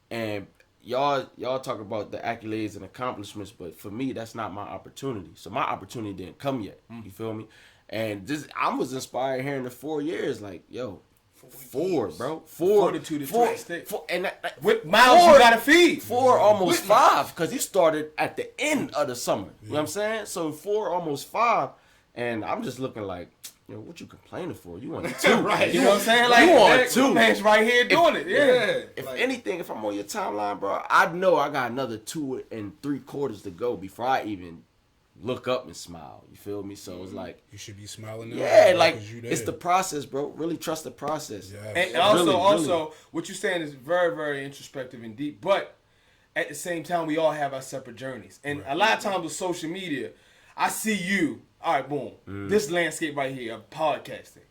and y'all talk about the accolades and accomplishments, but for me, that's not my opportunity. So my opportunity didn't come yet. You feel me? And I was inspired hearing the 4 years, like, yo, 4, bro. 4. Fortitude is trying to stick. And with miles you gotta feed. 4 almost 5, because you started at the end of the summer. You know what I'm saying? So 4 almost 5, and I'm just looking like, Yo, what you complaining for? You want two, right? You know what I'm saying? Like, you want two. Man's right here doing it. Yeah. If anything, if I'm on your timeline, bro, I know I got another 2 3/4 to go before I even look up and smile. You feel me? So it's like you should be smiling now. Yeah, like it's the process, bro. Really trust the process. Yes. And also, what you're saying is very, very introspective and deep. But at the same time, we all have our separate journeys. And a lot of times with social media, I see you. All right, boom. This landscape right here of podcasting.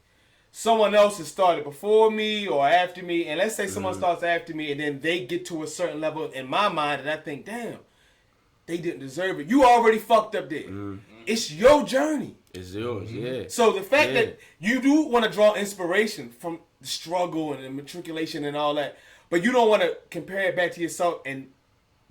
Someone else has started before me or after me, and let's say someone starts after me, and then they get to a certain level in my mind, and I think, damn, they didn't deserve it. You already fucked up there. It's your journey. It's yours, yeah. So the fact that you do want to draw inspiration from the struggle and the matriculation and all that, but you don't want to compare it back to yourself and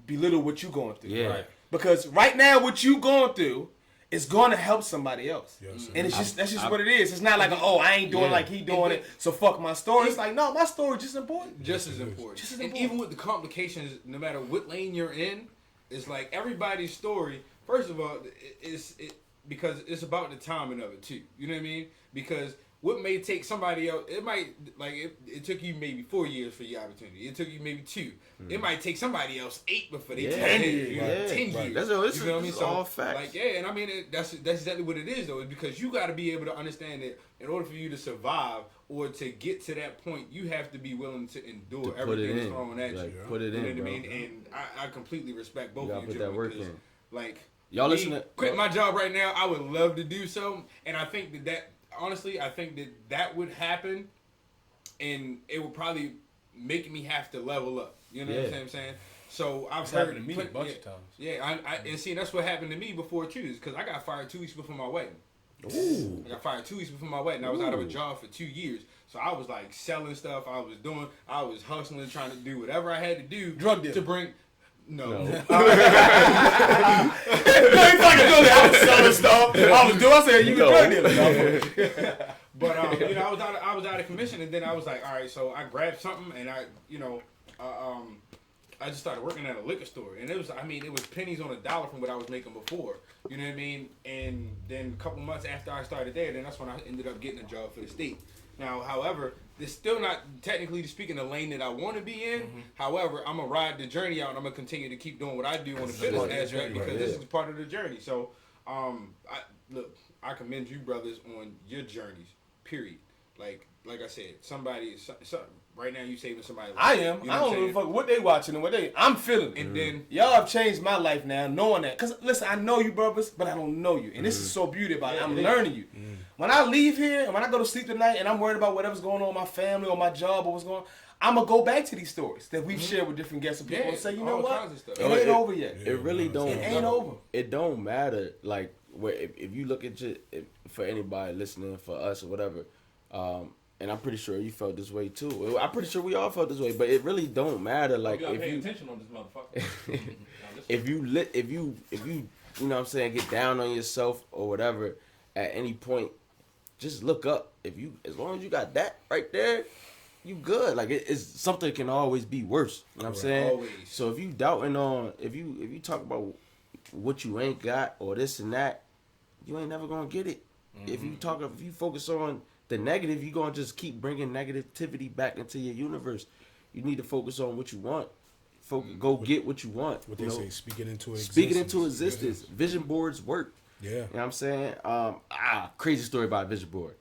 belittle what you're going through. Yeah. Right. Because right now, what you're going through is going to help somebody else. Yes, and it's just that's just what it is. It's not like, oh, I ain't doing like he doing it, so fuck my story. It's like, no, my story is just important. Just as important. Just as and important. even with the complications, no matter what lane you're in, it's like everybody's story. First of all, because it's about the timing of it too. You know what I mean? Because what may take somebody else, it might, like, it took you maybe 4 years for your opportunity. It took you maybe 2. It might take somebody else 8 before they 10 years. 10 years. That's you know what I mean? So, all facts. Like, yeah, and I mean, that's exactly what it is, though. It's because you got to be able to understand that in order for you to survive or to get to that point, you have to be willing to endure everything that's thrown at you. Put it in, you know what bro. I mean? And I completely respect both You of gotta you. put that work in. Like, Y'all listen to quit my job right now. I would love to do so, and I think that honestly, I think that would happen, and it would probably make me have to level up. You know what I'm saying? So I've heard happened to me a bunch of times. Yeah, and see, that's what happened to me before too, because I got fired 2 weeks before my wedding. Ooh. I got fired 2 weeks before my wedding. I was out of a job for 2 years, so I was like selling stuff. I was hustling, trying to do whatever I had to do to bring. No. No, you fucking doing it. I was selling stuff. I said you were drug dealer. But you know, I was out of commission, and then I was like, all right, so I grabbed something, and I just started working at a liquor store, and it was pennies on a dollar from what I was making before. You know what I mean? And then a couple months after I started there, then that's when I ended up getting a job for the state. Now, however, it's still not technically speaking the lane that I want to be in. However, I'm gonna ride the journey out, and I'm gonna continue to keep doing what I do on the fitness aspect because this is part of the journey. So, I commend you brothers on your journeys. Period. Like I said, somebody right now you saving somebody's life. I am. You know I don't give a fuck what they watching and I'm feeling. And then y'all have changed my life now, knowing that. Cause listen, I know you brothers, but I don't know you, and this is so beautiful about it. I'm learning you. When I leave here and when I go to sleep tonight and I'm worried about whatever's going on with my family or my job or what's going on, I'm going to go back to these stories that we've shared with different guests and people and say, you know what? It ain't over yet. It really don't. It ain't over. It don't matter. Like, if you look at for anybody listening, for us or whatever, and I'm pretty sure you felt this way too. I'm pretty sure we all felt this way, but it really don't matter. Like, you gotta pay attention on this motherfucker. if you you know what I'm saying, get down on yourself or whatever at any point, just look up. As long as you got that right there, you good. Like, it's something can always be worse. You know what I'm saying? Always. So if you doubting on, if you talk about what you ain't got or this and that, you ain't never gonna get it. If you focus on the negative, you gonna just keep bringing negativity back into your universe. You need to focus on what you want. Go get what you want. What they say, speak it into existence. Speak it into existence. Vision boards work. Yeah. You know what I'm saying? Crazy story about a vision board.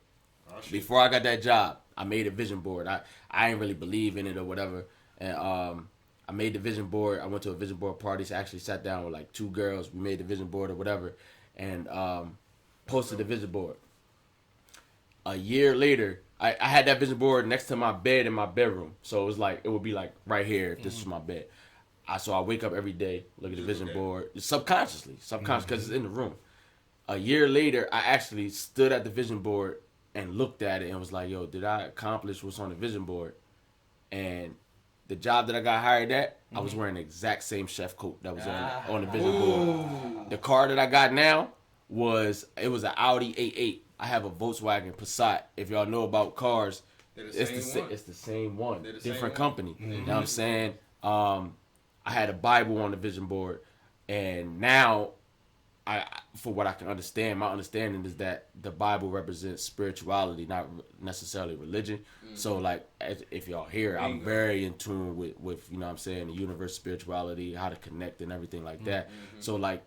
Before I got that job, I made a vision board. I ain't really believe in it or whatever. And I made the vision board. I went to a vision board party. So I actually sat down with like 2 girls. We made the vision board or whatever. And posted the vision board. A year later, I had that vision board next to my bed in my bedroom. So it would be like right here if this was my bed. So I wake up every day, look at the vision board, subconsciously, because it's in the room. A year later, I actually stood at the vision board and looked at it and was like, yo, did I accomplish what's on the vision board? And the job that I got hired at, I was wearing the exact same chef coat that was on the vision board. The car that I got now was an Audi A8. I have a Volkswagen Passat. If y'all know about cars, it's the same one. Different company. You know what I'm saying? I had a Bible on the vision board, and now for what I can understand, my understanding is that the Bible represents spirituality, not necessarily religion. So like, if y'all hear, I'm very in tune with you know what I'm saying, the universe, spirituality, how to connect and everything like that. So like,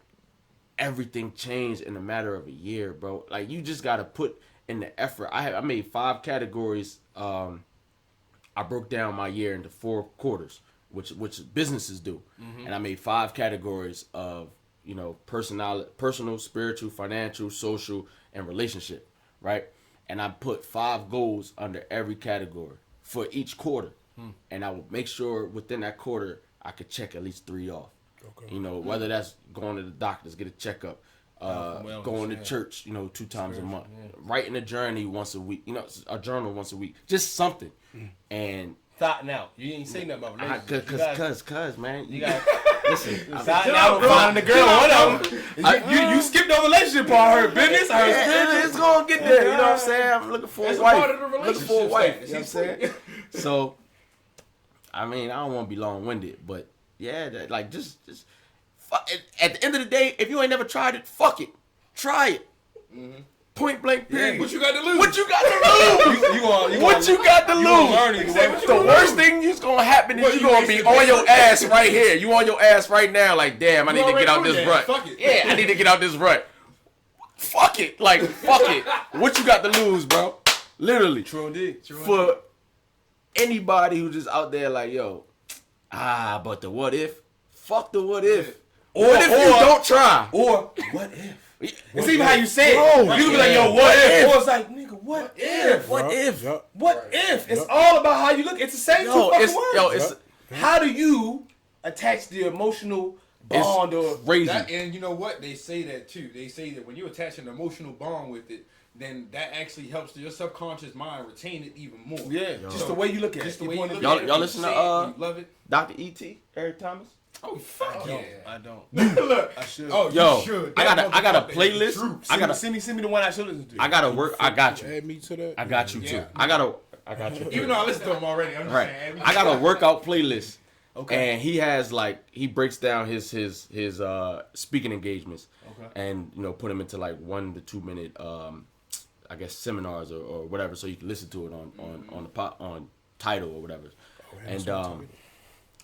everything changed in a matter of a year, bro. Like, you just gotta put in the effort. I made 5 categories. I broke down my year into 4 quarters, which businesses do, and I made 5 categories of, you know, personal, spiritual, financial, social, and relationship, right? And I put 5 goals under every category for each quarter, and I would make sure within that quarter I could check at least 3 off. Okay. You know, whether that's going to the doctors, get a checkup, going to church, you know, 2 times a month, writing a journey once a week, you know, a journal once a week, just something. And thought now, you ain't say nothing about relationships. Cause man, you got listen. Thought now, finding the girl. One of them, you skipped the relationship part. I heard business. I heard spiritual. It's gonna get there. You know what I'm saying? I'm looking for a wife. Part of the Looking for a wife. You know what I'm saying? saying? So, I mean, I don't want to be long-winded, but yeah, like just at the end of the day, if you ain't never tried it, fuck it, try it. Point blank period. Yeah, what you got to lose? What you got to lose? What you got to lose? The worst thing that's gonna happen is you gonna be on your ass right here. You on your ass right now, like, damn, I need to get out this rut. Fuck it. Yeah, I need to get out this rut. Fuck it, like, fuck it. What you got to lose, bro? Literally. True indeed. For anybody who's just out there like, yo, but the what if? Fuck the what if. Or what if you don't try? Or what if? It's even how you say it. Bro, You can be like, yo, what if? Or it's like, nigga, what if? What if? What if? It's all about how you look. It's the same 2 fucking words. How do you attach the emotional bond or crazy? And you know what? They say that too. They say that when you attach an emotional bond with it, then that actually helps your subconscious mind retain it even more. Yeah, just the way you look at it. Just the way you look y'all at it. Y'all listen to love it. Dr. E.T. Eric Thomas? Oh fuck yeah! I don't. Look, I should. oh yo, you should. I got a playlist. Send me the one I should listen to. I gotta work. I got you. Add me to that. I got you too. I got you. Even though I listen to him already, I'm just saying. I got a workout playlist. Okay. And he has he breaks down his speaking engagements. Okay. And you know, put them into like 1 to 2 minute I guess seminars or whatever, so you can listen to it on Tidal or whatever. And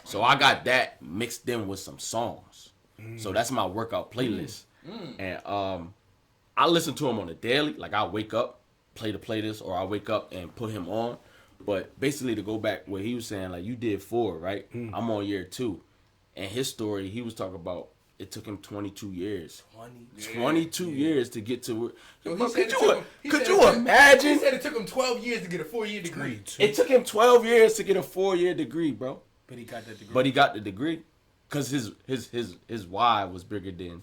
so I got that mixed in with some songs. So that's my workout playlist. And I listen to him on a daily. Like, I wake up, play the playlist, or I wake up and put him on. But basically, to go back where he was saying, like, you did 4, right? I'm on year 2. And his story, he was talking about it took him 22 years. 22 years to get to it. Could you imagine? He said it took him 12 years to get a 4-year degree. It took him 12 years to get a 4-year degree, bro. But he got that degree. But he got the degree because his why was bigger than,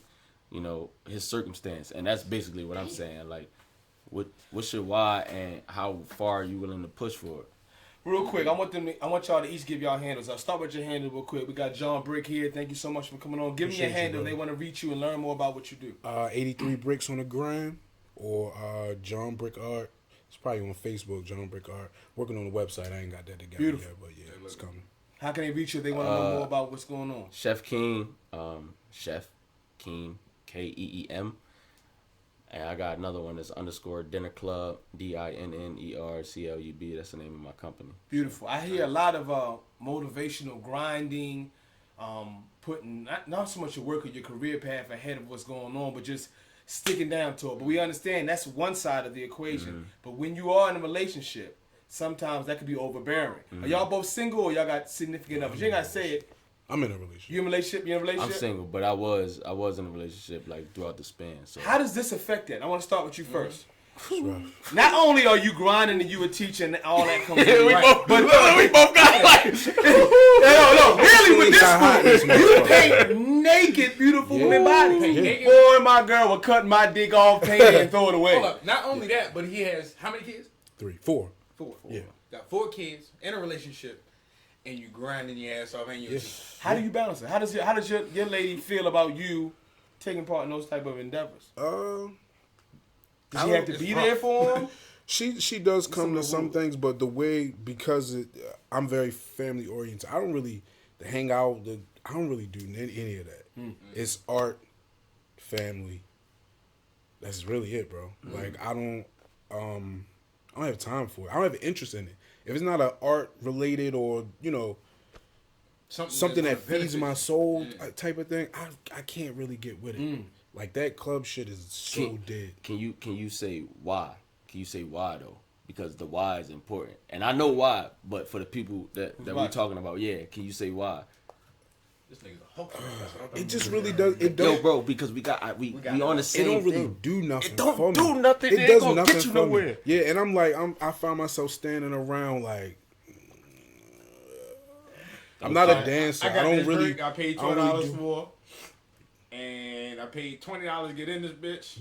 you know, his circumstance. And that's basically what I'm saying. Like, what's your why and how far are you willing to push for it? Real quick, I want y'all to each give y'all handles. I'll start with your handle real quick. We got John Brick here. Thank you so much for coming on. Give me your handle. They want to reach you and learn more about what you do. 83 Bricks on the gram or John Brick Art. It's probably on Facebook, John Brick Art. Working on the website. I ain't got that together yet, but yeah, it's coming. How can they reach you if they want to know more about what's going on? Chef Keem, Chef Keem, Keem. And I got another one that's _ Dinner Club, DINNERCLUB. That's the name of my company. Beautiful. I hear a lot of motivational grinding, putting not so much your work or your career path ahead of what's going on, but just sticking down to it. But we understand that's one side of the equation. But when you are in a relationship, sometimes that could be overbearing. Are y'all both single or y'all got significant others? You ain't got to say it. I'm in a relationship. You in a relationship? You in a relationship? I'm single, but I was in a relationship like throughout the span. So how does this affect that? I want to start with you first. Rough. Not only are you grinding and you a teacher and all that comes yeah, in, we right? we both got like no, really with this one, you paint naked, beautiful women bodies. Boy, my girl would cut my dick off, paint it, and throw it away. Hold up. Not only that, but he has how many kids? 4. 4. Yeah. Got 4 kids in a relationship, and you grinding your ass off and you're How do you balance it? How does your lady feel about you taking part in those type of endeavors? Does she have to be there for him? She does come to some things, but the way, because I'm very family oriented, I don't really hang out. I don't really do any of that. It's art family. That's really it, bro. Like I don't have time for it. I don't have an interest in it. If it's not an art related or something that feeds my soul type of thing, I can't really get with it. Like that club shit is so dead. Can you say why? Can you say why though? Because the why is important, and I know why. But for the people that we're talking about, can you say why? This nigga's a hoax. It just really does. It don't. Yo, bro, because we on the same. It don't really thing. do nothing. It don't for do me. nothing. It does nothing get you for nowhere. me. Yeah, and I'm like, I find myself standing around like. I'm not a dancer. I got don't this really. drink I paid $20 for, and I paid $20 to get in this bitch.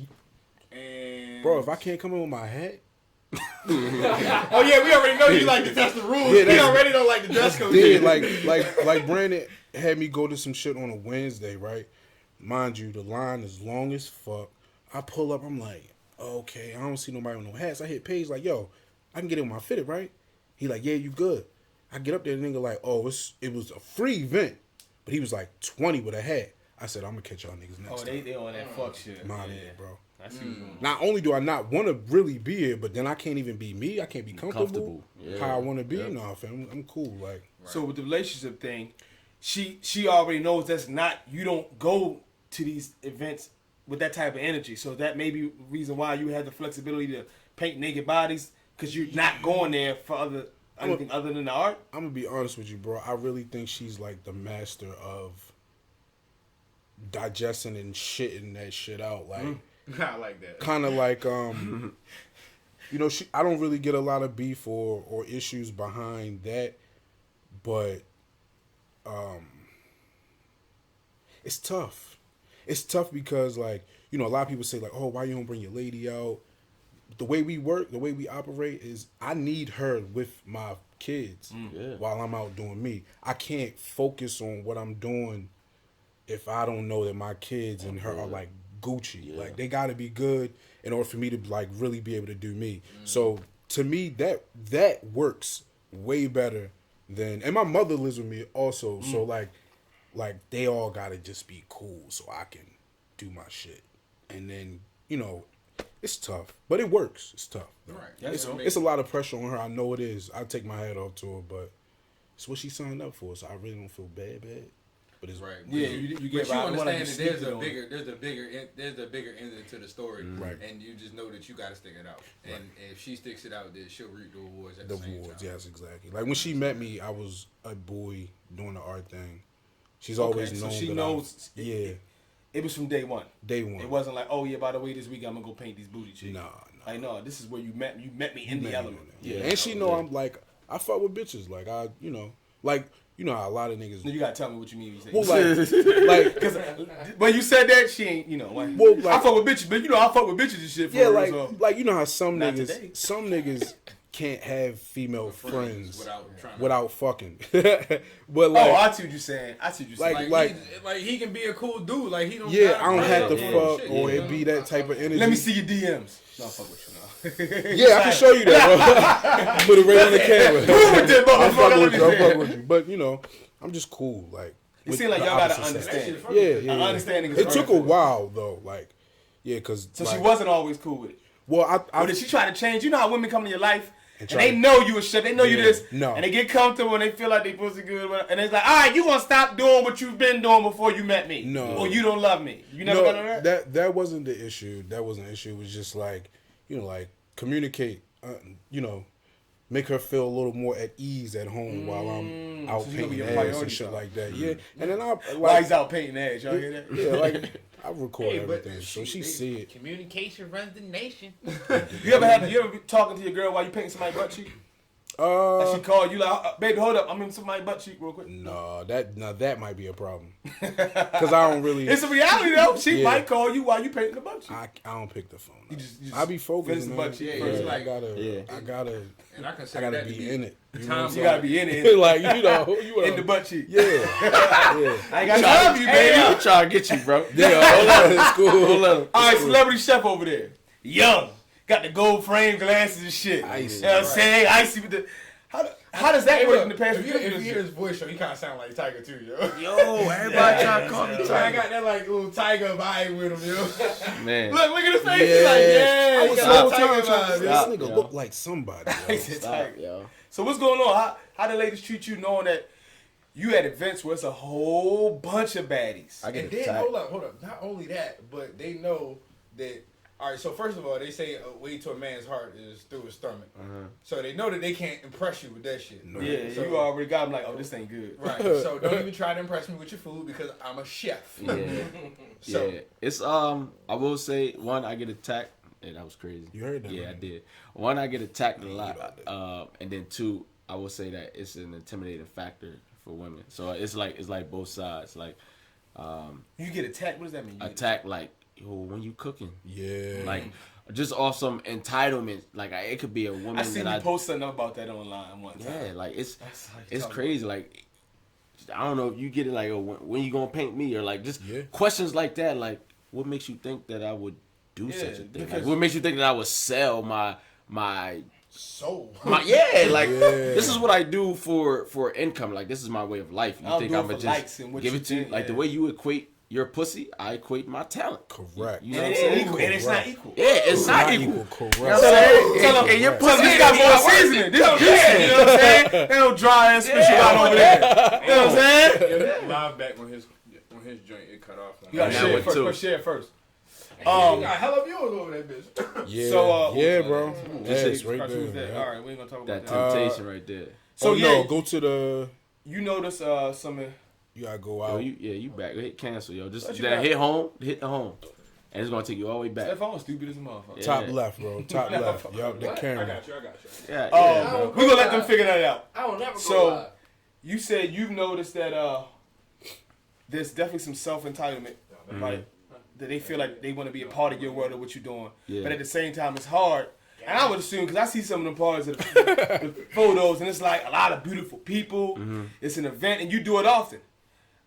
And Bro, if I can't come in with my hat. oh yeah, we already know you like to test the rules. Yeah, we already don't like the dress code. Yeah, like Brandon had me go to some shit on a Wednesday, right? Mind you, the line is long as fuck. I pull up, I'm like, okay, I don't see nobody with no hats. I hit Paige like, yo, I can get in with my fitted, right? He like, yeah, you good. I get up there, the nigga like, oh, it was a free event, but he was like 20 with a hat. I said, I'm gonna catch y'all niggas next time. They on that fuck shit. Bro. I see you. Not only do I not want to really be here, but then I can't even be me. I can't be comfortable. Yeah. How I want to be. Yep. No, fam, I'm cool. Like, So with the relationship thing, she already knows that's not, you don't go to these events with that type of energy. So that may be the reason why you have the flexibility to paint naked bodies, because you're not going there for anything other than the art. I'm gonna be honest with you, bro. I really think she's like the master of digesting and shitting that shit out. Like, I like that. kind of like I don't really get a lot of beef or issues behind that, but it's tough. It's tough because like, a lot of people say like, oh, why you don't bring your lady out? The way we work, the way we operate is I need her with my kids while I'm out doing me. I can't focus on what I'm doing if I don't know that my kids and her are like Gucci. Yeah. Like they gotta be good in order for me to like really be able to do me. So to me that works way better than, and my mother lives with me also. So like they all gotta just be cool so I can do my shit. And then, it's tough, but it works. It's tough. Right. It's a lot of pressure on her. I know it is. I take my hat off to her, but it's what she signed up for. So I really don't feel bad. But it's right. Yeah, you get. But you understand that there's a bigger end to the story, right? And you just know that you got to stick it out. Right. And if she sticks it out, then she'll reap the rewards at the the same rewards, time. yes, exactly. Like when she met me, I was a boy doing the art thing. She's always known. So she that knows. It was from day one. Day one. It wasn't like, oh yeah, by the way, this week I'm gonna go paint these booty cheeks. Nah. Like no, this is where you met me in the element. Yeah, and she know I'm like I fuck with bitches. Like I, how a lot of niggas. You gotta tell me what you mean. You say. Well, like, because when you said that, she ain't. Well, I fuck with bitches, but I fuck with bitches and shit. For yeah, real, like you know how some Not niggas, today. some niggas can't have female friends without without fucking. But like, I see what you're saying. Like he can be a cool dude. Like he don't. yeah, I don't have to fuck fuck or it be that type of energy. Let me see your DMs. No, I fuck with you now. Yeah, I can show you that, bro. Put it right on the camera. Prove it, then, I fuck motherfucker. with you. I fuck with you. But I'm just cool. Like It with seems like the y'all gotta opposite sex. understand. Yeah. Understanding is It took a perfect. while though. Like, yeah, because So she wasn't always cool with it. Well, Or did she try to change? You know how women come to your life and try they to- know you a shit. They know you this. No. And they get comfortable and they feel like they pussy good. And it's like, all right, you gonna stop doing what you've been doing before you met me. No. Or you don't love me. You never no, got that? that wasn't the issue. That wasn't the issue. It was just like, like communicate. Make her feel a little more at ease at home while I'm out So she gonna be painting your ass priority, and shit though. like that. Yeah, and then I Why he's out painting ass. Y'all hear that? Yeah, like I record Hey, but everything, so she see it. Communication runs the nation. You ever be talking to your girl while you painting somebody's butt cheek? And she called you like, baby, hold up, I'm in somebody's butt cheek real quick. No, that might be a problem. Cause I don't really. It's a reality though. She Yeah. might call you while you painting the butt cheek. I don't pick the phone. You just I be focused, finish the man. butt cheek Yeah, first. I gotta, And I I consider gotta that to be in it. You know what I'm You gotta be in saying? it. Like you In the butt cheek. Yeah, yeah. I ain't got to love you, baby. I'm trying to get you, bro. Yeah, hold on, it's cool. Hold on. All right, celebrity chef over there. Young. Got the gold frame glasses and shit. Icy. You know what I'm saying? Icy with the... How does that work in the past? If you hear his voice, he kind of sound like Tiger too, yo. Everybody trying to call me I Tiger. got that like little Tiger vibe with him, yo. Man, Look at his face. He's like, I he was got so a Tiger tired. vibe, This yo. nigga look like somebody. Yo. stop, yo. So what's going on? How the ladies treat you knowing that you at events where it's a whole bunch of baddies? I get And then, attacked. hold up. Not only that, but they know that. All right, so first of all, they say a way to a man's heart is through his stomach. So they know that they can't impress you with that shit. No. Yeah, So- you already got them like, oh, this ain't good. Right. So don't even try to impress me with your food because I'm a chef. Yeah, So yeah. It's I will say one, I get attacked. Yeah, that was crazy. You heard that, Yeah, right? I did. One, I get attacked a lot. And then two, I will say that it's an intimidating factor for women. So it's like both sides. Like You get attacked. What does that mean? attack like, yo, when you cooking, Yeah. like just off some entitlement. Like it could be a woman I seen that you post something about that online one time. yeah, like it's talking crazy. Like I don't know if you get it. Like, oh, when you gonna paint me, or like just Yeah. questions like that. Like, what makes you think that I would do Yeah, such a thing? Like, because- what makes you think that I would sell my so yeah? Like, Yeah. this is what I do for income. Like, this is my way of life. You I don't think do it I'm gonna for likes just and what give you it to you? think, Like the yeah. way you equate your pussy, I equate my talent. Correct. You know And what it I'm ain't saying? equal. And it's not Correct. equal. Yeah, it's not equal. Correct. You know what I'm saying? Tell 'em- And your Plus, pussy this got ain't more seasoning. This juicy, you know what I'm saying? Ain't no dry ass fish you got over there. You know what I'm saying? live back when his joint it cut off. You gotta Yeah, share one it first. too. First, share it first. You got hella viewers over that bitch. Yeah. So, yeah, bro. this Yes, shit- right Cartoons there. that- yeah. All right, we ain't gonna talk That about that. temptation right there. So Oh, yeah, no, go to the. you notice some. You gotta go Yo, out. you back. Hit cancel, yo. Just What you that got? hit home, hit the home, and it's gonna take you all the way back. That phone stupid as a motherfucker. Yeah. Top left, bro. Top left. Yup, the What? I camera. got you. Yeah, Oh, yeah, bro. we gonna let them figure that out. I will never go So- live. You said you've noticed that there's definitely some self entitlement, right? That they feel like they want to be a part of your world or what you're doing, Yeah. but at the same time it's hard. And I would assume because I see some of them parts of the photos, and it's like a lot of beautiful people. It's an event, and you do it often.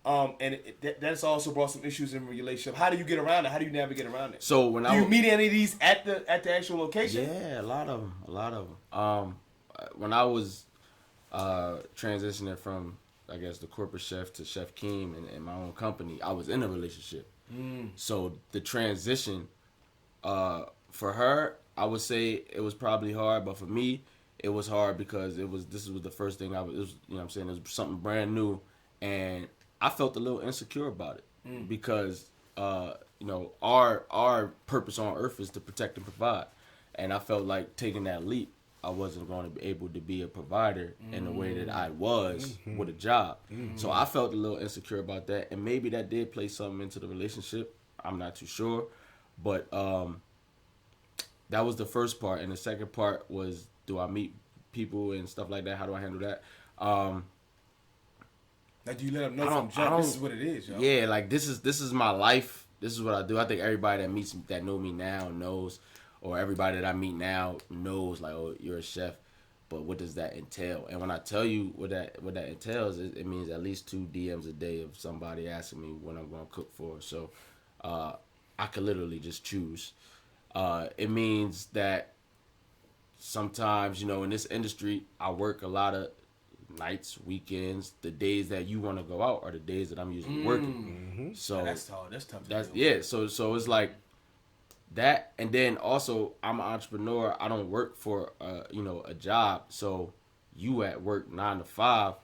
And that's also brought some issues in your relationship. How do you get around it? How do you navigate around it? So when Do you meet any of these at the actual location? yeah, a lot of them. When I was transitioning from, I guess, the corporate chef to Chef Keem and my own company, I was in a relationship. So the transition, for her, I would say it was probably hard, but for me, it was hard because this was the first thing it was, you know what I'm saying, it was something brand new, and I felt a little insecure about it because you know, our purpose on earth is to protect and provide, and I felt like taking that leap, I wasn't going to be able to be a provider in the way that I was with a job. So I felt a little insecure about that, and maybe that did play something into the relationship. I'm not too sure, but that was the first part, and the second part was, do I meet people and stuff like that? How do I handle that? Like, do you let them know I from don't- jump? I This don't- is what it is, yo. Yeah, like this is my life. This is what I do. I think everybody that know me now knows, or everybody that I meet now knows, like, oh, you're a chef. But what does that entail? And when I tell you what that entails, it means at least 2 DMs a day of somebody asking me what I'm gonna cook for. So I could literally just choose. It means that sometimes, you know, in this industry, I work a lot of nights, weekends. The days that you want to go out are the days that I'm usually working. So That's tough. That's tough. that's So it's like that, and then also I'm an entrepreneur. I don't work for a job. So you at work 9 to 5.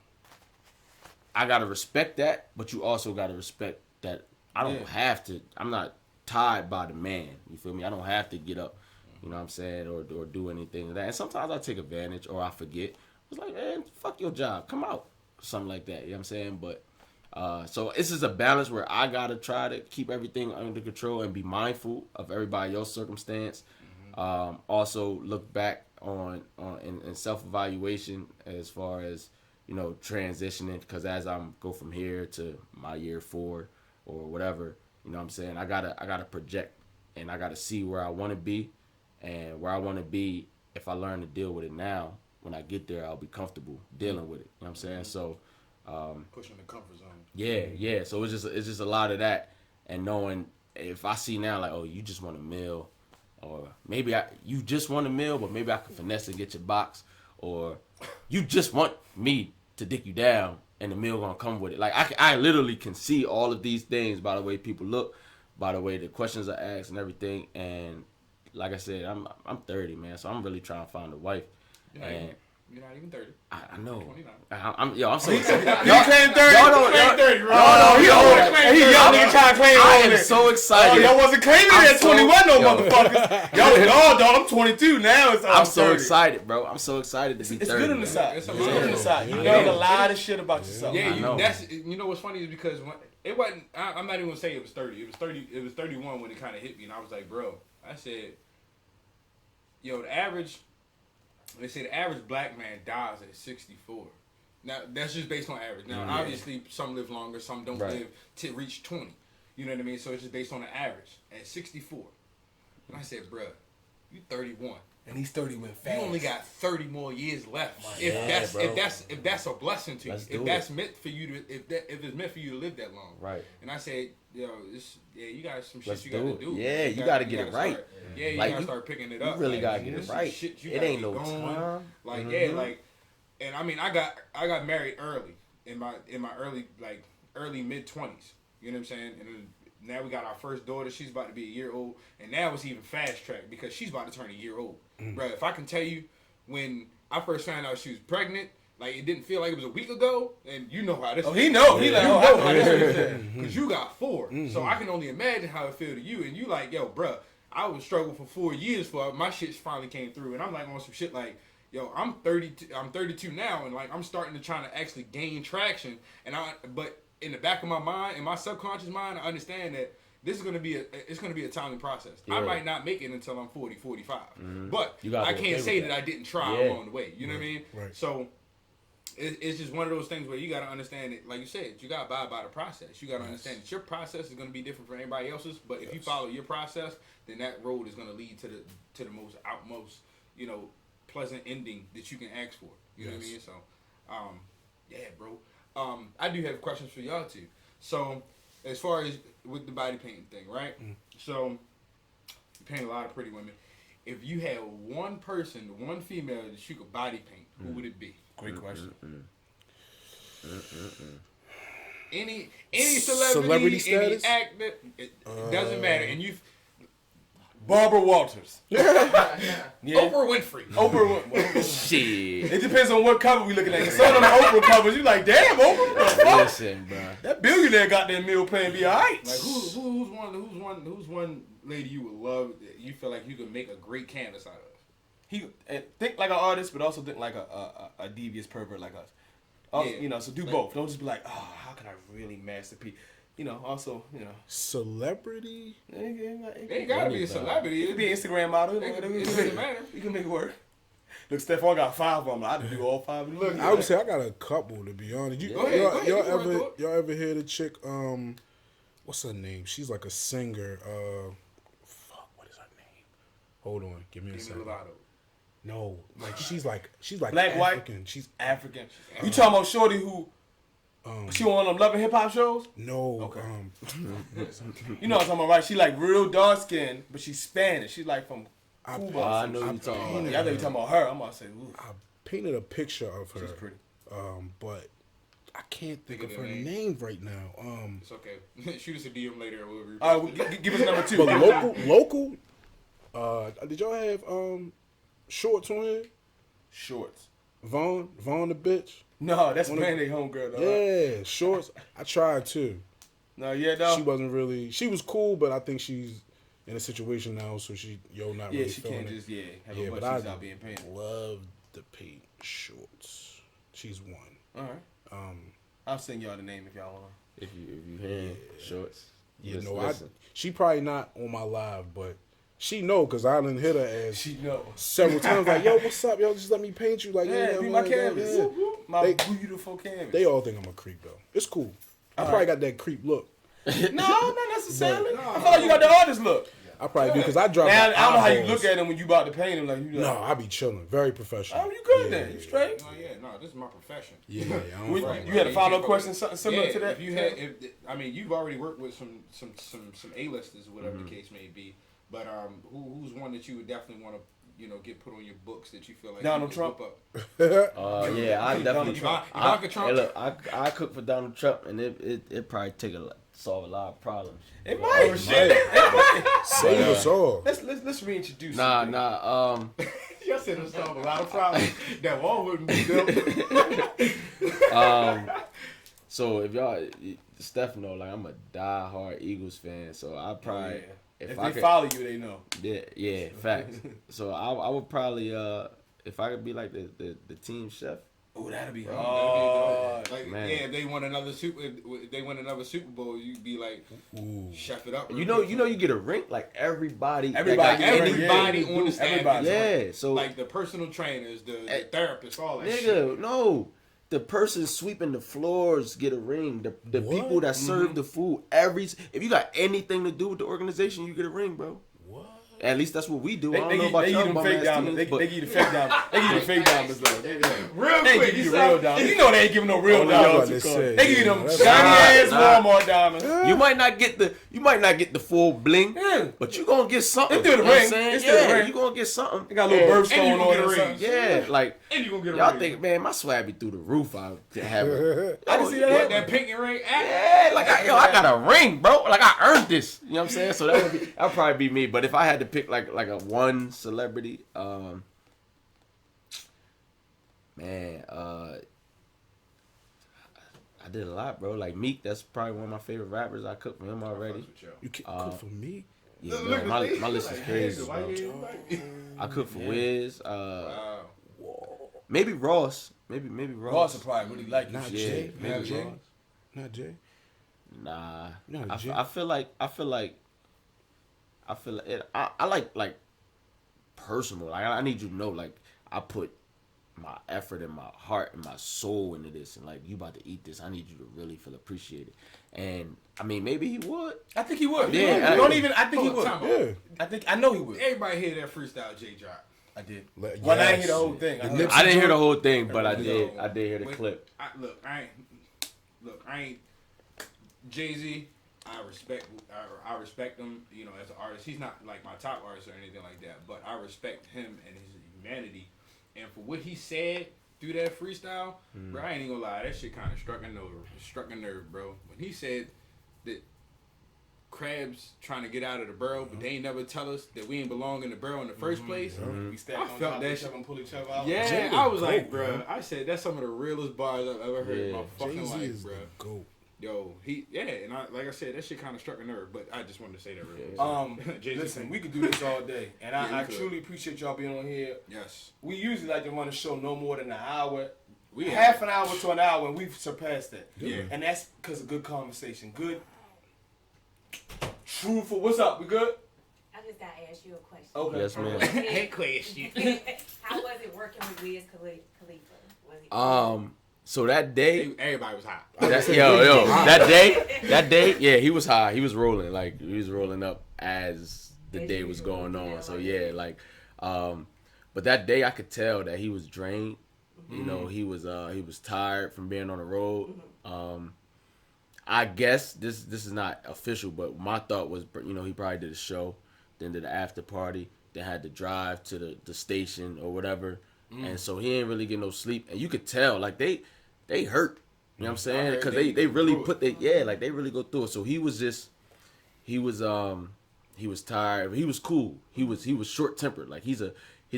I gotta respect that, but you also gotta respect that I don't have to. I'm not tied by the man. You feel me? I don't have to get up. You know what I'm saying, or do anything like that. And sometimes I take advantage or I forget. It's like, man, fuck your job. Come out. Something like that. You know what I'm saying? But so this is a balance where I gotta try to keep everything under control and be mindful of everybody else's circumstance. Also look back on in self-evaluation as far as, you know, transitioning, because as I'm go from here to my year 4 or whatever, you know what I'm saying, I gotta project, and I gotta see where I want to be, and where I want to be, if I learn to deal with it now, when I get there, I'll be comfortable dealing with it. You know what I'm saying? So Pushing the comfort zone. yeah. So it's just a lot of that, and knowing if I see now, like, oh, you just want a meal, or maybe you just want a meal, but maybe I can finesse and get your box, or you just want me to dick you down and the meal gonna come with it. Like I literally can see all of these things by the way people look, by the way the questions are asked and everything. And like I said, I'm 30, man, so I'm really trying to find a wife. You're not even 30. I know. 29. I'm so excited. You claim 30? Y'all don't, Claim 30, bro. He young nigga trying to claim I all am this. so excited. Y'all wasn't claiming it at 21, motherfuckers. Y'all, dog, I'm 22 now. I'm so excited, bro. I'm so excited to be 30. It's good on the side. It's It's a good on the side. You learn a lot of shit about yourself. Yeah, I know. you know what's funny is because when it wasn't. I'm not even gonna say it was 30. It was 30. It was 31 when it kind of hit me, and I was like, bro. I said, yo, the average. They say the average black man dies at 64. Now that's just based on average. Now obviously some live longer, some don't live to reach 20. You know what I mean? So it's just based on the average at 64. And I said, bruh, you 31. And he's 30 went fast. You only got 30 more years left. If that's a blessing to you. If that's meant for you to if it's meant for you to live that long. Right. And I said, yo, you got some shit you gotta do. Yeah, you gotta get it right. Yeah, you Like, gotta start picking it up. You really like, gotta get it right. Shit you It gotta ain't get no going. time. Like Mm-hmm. and I mean I got married early in my early mid 20s. You know what I'm saying? And then now we got our first daughter. She's about to be a year old, and now it's even fast tracked because she's about to turn a year old. Bro, if I can tell you, when I first found out she was pregnant, like it didn't feel like it was a week ago, and you know how this. Oh, he know. He like, oh, how this Because you got 4, so I can only imagine how it feel to you. And you like, yo, bro, I was struggling for 4 years for my shit finally came through, and I'm like on some shit like, yo, I'm 32 now, and like I'm starting to try to actually gain traction, but in the back of my mind, in my subconscious mind, I understand that this is gonna be a timely process. Yeah. I might not make it until I'm 40, 45, but I can't say that I didn't try along the way. You know what I mean? Right. So it's just one of those things where you gotta understand it. Like you said, you gotta abide by the process. You gotta understand that your process is gonna be different from anybody else's. But if you follow your process, then that road is gonna lead to the most outmost, pleasant ending that you can ask for. You know what I mean? So, yeah, bro. I do have questions for y'all too. So, as far as with the body painting thing, right? So, you paint a lot of pretty women. If you had one person, one female that you could body paint, who would it be? Great question. Any celebrity status? any actor, it doesn't matter. And you, Barbara Walters. Oprah Winfrey. Shit. It depends on what cover we looking at. Some of them Oprah covers, you like, damn, Oprah, what the fuck? Listen, bro. That billionaire got that meal plan be alright. Like who's one lady you would love that you feel like you could make a great canvas out of? And think like an artist, but also think like a devious pervert like us. Also, so do both. Don't just be like, oh, how can I really masterpiece? Also, Celebrity? It ain't gotta be a celebrity. You can be an Instagram model. It doesn't matter. You can make it work. Look, Stephon got 5 of them. I had to do all 5 of them. Look, I would say I got a couple, to be honest. Go ahead. Y'all ever hear the chick, what's her name? She's like a singer. What is her name? Hold on, give me a second. No, like she's like Black, African. white? She's African. You talking about Shorty who, she on them Love and Hip Hop shows? No. Okay. You know what I'm talking about, right? She like real dark skinned, but she's Spanish. She's like from Cuba. I know you talking about. Yeah, I know you talking about her. I'm about to say, ooh. I painted a picture of her. She's pretty. But I can't think of her name right now. It's okay. Shoot us a DM later. All right, give us number 2. But local. Did y'all have shorts on here? Shorts. Vaughn the bitch. No, that's Brandy homegirl though. Yeah, shorts. I tried too. No, yeah, though. She wasn't really. She was cool, but I think she's in a situation now, so not really she feeling can't it. just have Yeah, a bunch but of out being painted. love to paint shorts. She's one. All right. I'll send y'all the name if y'all want. If you hear shorts. You know, listen. she probably not on my live, but she know because I done hit her ass She know. several times. Like, yo, what's up? Yo, just let me paint you. Like, Yeah, be my canvas. Yeah. My beautiful canvas. They all think I'm a creep though. It's cool. I probably got that creep look. No, not necessarily. I feel like you got the artist look. I probably do because I drop. Now, my I don't know how you eyeballs. look at him when you about to paint him. Like you. No, I be chilling. Very professional. Oh, you good then? You straight? Oh yeah, no, this is my profession. Yeah, I don't When- fight you had a right. follow-up question similar Yeah, to that? If you had, you've already worked with some A-listers or whatever the case may be. But who's one that you would definitely want to get put on your books that you feel like Donald you Trump? Up? Yeah, I definitely. Ivanka Trump. Hey, look, I cook for Donald Trump, and it probably solve a lot of problems. It might. Oh, shit. Save us all. Let's reintroduce. Nah. Y'all said it'll solve a lot of problems that wall wouldn't be built. So if y'all, Stefano, like I'm a die-hard Eagles fan, so I probably If I they could, follow you, they know. yeah, facts. So I would probably if I could be like the team chef. Oh, that'd be hard. hard. Like, Man. yeah, if they win another Super Bowl, you'd be like, chef it up. You know, you get a ring. Like everybody everybody on the staff. Everybody. Yeah, so like the personal trainers, the therapists, all that shit. nigga, no. The person sweeping the floors get a ring. The people that serve the food, if you got anything to do with the organization, you get a ring, bro. What? At least that's what we do. They I don't know about give y'all them bum fake ass diamonds. teams, They give you the fake diamonds. They give you the fake diamonds though. Real They quick, give you the real diamonds. You know they ain't giving no real I was about diamonds. to say, They give you them yeah, shiny ass Nah. Walmart diamonds. You might not get the full bling, Yeah. but you gonna get something. It's still the You know what I'm ring. saying? It's still the Yeah, ring. you gonna get something. They got a little birthstone and you on gonna it get or a something. Yeah, like and you gonna get a y'all ring. think, man, my swag be through the roof. I have it. I didn't see that What, happen. that pink and ring? Yeah, like I got a ring, bro. Like I earned this. You know what I'm saying? So that'd probably be me. But if I had to pick like a one celebrity, man, I did a lot, bro. Like Meek, that's probably one of my favorite rappers. I cooked for him already. You can cook for me? Yeah, bro, my list is crazy, bro. I cook for Wiz. Wow. Maybe Ross. Maybe Ross. Ross will probably really like you. Not Yeah, Jay. maybe Not Jay. Ross. Not Jay. Nah, Not I Jay. feel like it. I like personal. Like I need you to know, like I put my effort and my heart and my soul into this, and like you about to eat this, I need you to really feel appreciated. And I mean, maybe he would. I think he would. Yeah, I think he would. Yeah. I know he would. Everybody hear that freestyle J drop. I did. Let- Well, I didn't yes. hear the whole thing. The I Nipsey I didn't hear the joint? whole thing, but I So, did hear the when- clip. I ain't Jay-Z. I respect him, as an artist. He's not like my top artist or anything like that, but I respect him and his humanity. And for what he said through that freestyle, bro, I ain't even gonna lie, that shit kind of struck a nerve, bro. When he said that crabs trying to get out of the burrow, but they ain't never tell us that we ain't belong in the burrow in the first place. We stacked I on felt top of that each shit. other and pull each other out. Yeah, Jay the I was like, GOAT, bro. man. I said that's some of the realest bars I've ever heard in my fucking Jay-Z life, is bro. the GOAT. Yo, and like I said, that shit kind of struck a nerve. But I just wanted to say that real quick. Jay-Z Listen, thing. we could do this all day, and Yeah, we I could. truly appreciate y'all being on here. Yes, We usually like to run a show no more than an hour. we Half an hour to an hour, and we've surpassed that. Yeah. And that's because of good conversation. Good, truthful. What's up? We good? I just gotta ask you a question. Okay. Yes, ma'am. Hey, question. How was it working with Wiz Khalifa? Was it So that day, Everybody was hot. that day, yeah, he was high. He was rolling, like he was rolling up as the day was going on. So yeah, like, but that day I could tell that he was drained. You know, he was tired from being on the road. I guess this is not official, but my thought was, he probably did a show, then did the after party, then had to drive to the station or whatever, and so he ain't really get no sleep. And you could tell, like they hurt. You know what I'm saying? Because they really put they really go through it. So he was tired. He was cool. He was short tempered. Like he's a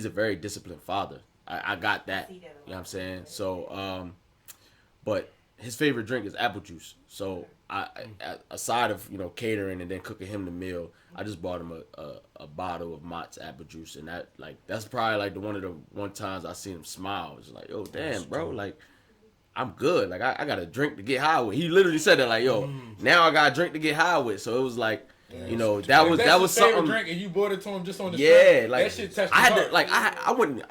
very disciplined father. I got that. You know what I'm saying? So but his favorite drink is apple juice. So I aside of catering and then cooking him the meal, I just bought him a bottle of Mott's apple juice, and that's probably like one of the times I seen him smile. It's like, oh damn, bro, like I'm good. Like I got a drink to get high with. He literally said that, like, yo, now I got a drink to get high with. So it was like, that was his favorite something. drink, and you bought it to him just on the Yeah, like that shit touched I had his to, heart. like I went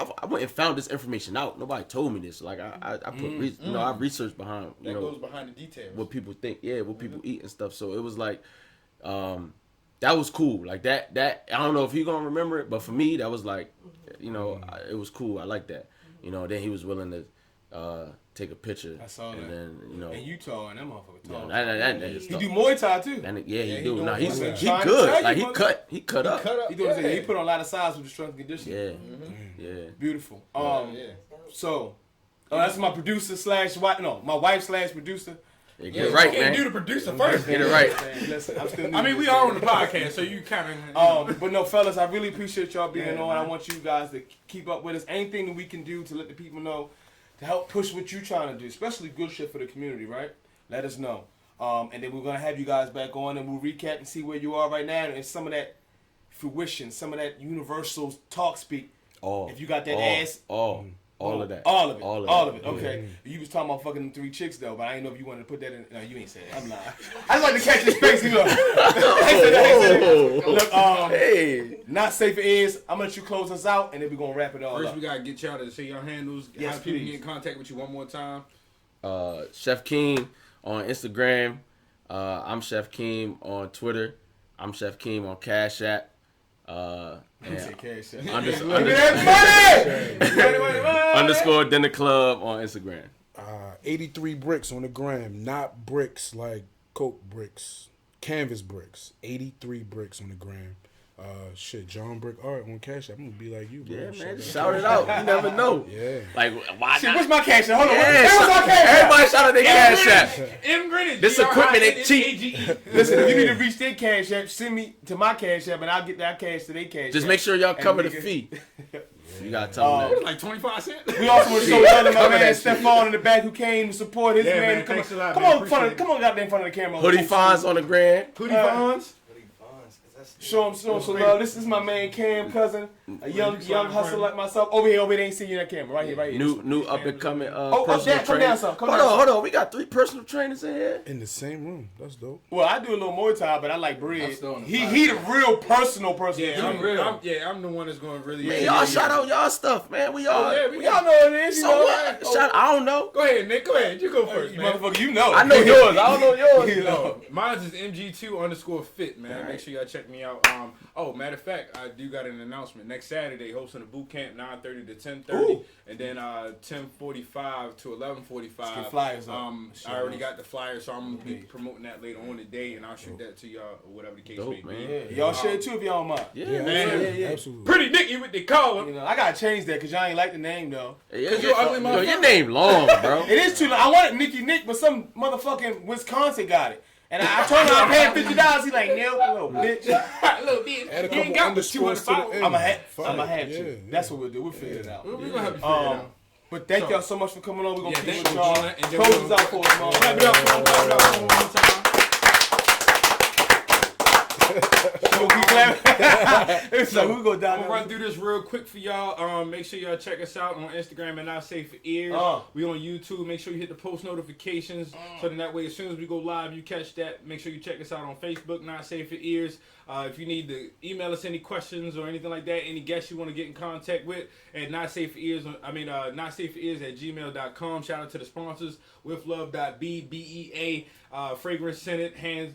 and found this information out. Nobody told me this. Like I put I researched behind that goes behind the details. what people think, what people eat and stuff. So it was like, that was cool. Like that I don't know if he gonna remember it, but for me that was like, it was cool. I like that. Then he was willing to take a picture. I saw and that. then And you tall and that motherfucker tall. that nigga's He tough. do Muay Thai too. He do. Nah, he's trying to good. tell Like you, he mother- cut up. He put on a lot of size with the strength and conditioning. Yeah. Beautiful. Yeah. So, that's my producer slash wife. No, my wife slash producer. Get it right, You man. do the producer first. Get it right. Listen, I'm still. I mean, we are on the podcast, so you kind of. But no, fellas, I really appreciate y'all being on. I want you guys to keep up with us. Anything that we can do to let the people know, to help push what you're trying to do, especially good shit for the community, right? Let us know. And then we're gonna have you guys back on, and we'll recap and see where you are right now, and some of that fruition, some of that universal talk speak. If you got that ass. All of that. All of it. All All of of it. it. Okay. You was talking about fucking them 3 chicks though, but I didn't know if you wanted to put that in. No, you ain't said it. I'm lying. I just like to catch his face. Look. Look. Hey. Not safe for ears. I'm gonna let you close us out, and then we're gonna wrap it all First, up. we gotta get y'all to say your handles. Yes, how people please. get in contact with you one more time. Chef Keem on Instagram. I'm Chef Keem on Twitter. I'm Chef Keem on Cash App. Underscore Dinner Club on Instagram. 83 bricks on the gram, not bricks like Coke bricks, canvas bricks. 83 bricks on the gram. John Brick Art on Cash App. I'm gonna be like you, bro. Yeah, man. Shout it out. You never know. Yeah. Like, why Shit, not? what's my cash app? Hold on. Yeah, Where's my cash app? everybody shout out their Cash App. M Greenwich. This equipment ain't cheap. Listen, if you need to reach their cash app, send me to my cash app, and I'll get that cash to their cash Just app. make sure y'all cover the nigga- fee. You gotta tell them that. Like 25 cents. We also want to show love to my Cover man that shit. Stephon in the back who came to support his Yeah, man. man, thanks a lot, Come man. on, Appreciate it. come on, out there in front of the camera. Hoodie Fonz on the gram. Hoodie Fonz. That's Show him some love. This is my man Cam, cousin, a young hustler like myself. Over here, they ain't seeing you in that camera. Right here, right here. New up and coming up personal there, come trainer. down some, come Hold down on, some. hold on. We got 3 personal trainers in here. In the same room. That's dope. Well, I do a little Muay Thai, but I like bread. still on the He the real personal person. Yeah, I'm the one that's going to really. Man, y'all shout out y'all stuff, man. We all. yeah, We all know what it is. You So know what? Shout. I don't know. Go ahead, Nick. Go ahead. You go first, You man. motherfucker, you know. I know yours. I don't know yours. You know. Mine's is MG2_fit, man. Make sure y'all check me out. Matter of fact, I do got an announcement. Next Saturday, hosting a boot camp, 9:30 to 10:30, and then 10:45 to 11:45. Get flyers up. I already got the flyers, so I'm gonna be promoting that later on today, and I'll shoot that to y'all or whatever the case Dope, may be. man. Yeah, y'all share it too if y'all don't mind. Yeah, man. Yeah. Absolutely. Pretty Nicky with the collar. You know, I gotta change that because y'all ain't like the name though. Yeah, you ugly yo, your motherfucker. name long, bro. It is too long. I wanted Nicky Nick, but some motherfucking Wisconsin got it. And I told him I paid $50. He like, no, little bitch. Little bitch. Add a You couple ain't got but underscores to the 205. end. I'ma have Yeah, to. yeah. That's what we'll do. We'll figure it out. We're gonna have to figure it out. But thank y'all so much for coming on. We're gonna Yeah, keep thank with you, y'all. John, and then Close we'll- us out for us, man. Clap it up, clap it up one more time. We'll keep clapping. So we go down I'm there. gonna run through this real quick for y'all. Make sure y'all check us out on Instagram and Not Safe for Ears. We on YouTube. Make sure you hit the post notifications so then that way as soon as we go live, you catch that. Make sure you check us out on Facebook, Not Safe for Ears. If you need to email us any questions or anything like that, any guests you want to get in contact with, at Not Safe for Ears. Not Safe for Ears at gmail.com. Shout out to the sponsors: WithLove.BBEA, Fragrance Scented, hand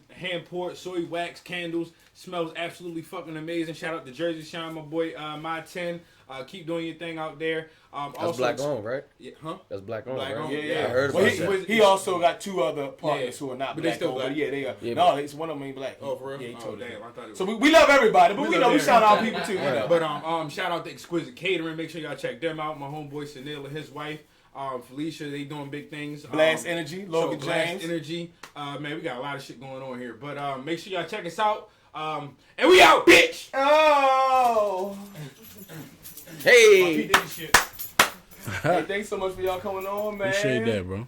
poured soy wax candles. Smells absolutely fucking amazing. Shout out to Jersey Shine, my boy, My 10. Keep doing your thing out there. That's Also, black on, right? Yeah, huh? That's black on, Black right? on, Yeah. I heard Well, about that. he also got 2 other partners who are not But they black. still owned, black. But yeah, they are. Yeah, No, it's one of them ain't black. Oh, for real? Yeah, he Oh, told damn. us. I thought it was. So we love everybody, but we love shout out everybody. people too. You know. But shout out to Exquisite Catering. Make sure y'all check them out. My homeboy Sunil and his wife, Felicia, they doing big things. Blast Energy, Logan Blast James. Energy. Man, we got a lot of shit going on here. But make sure y'all check us out. And we out, bitch. Oh. Hey. Hey, thanks so much for y'all coming on, man. Appreciate that, bro.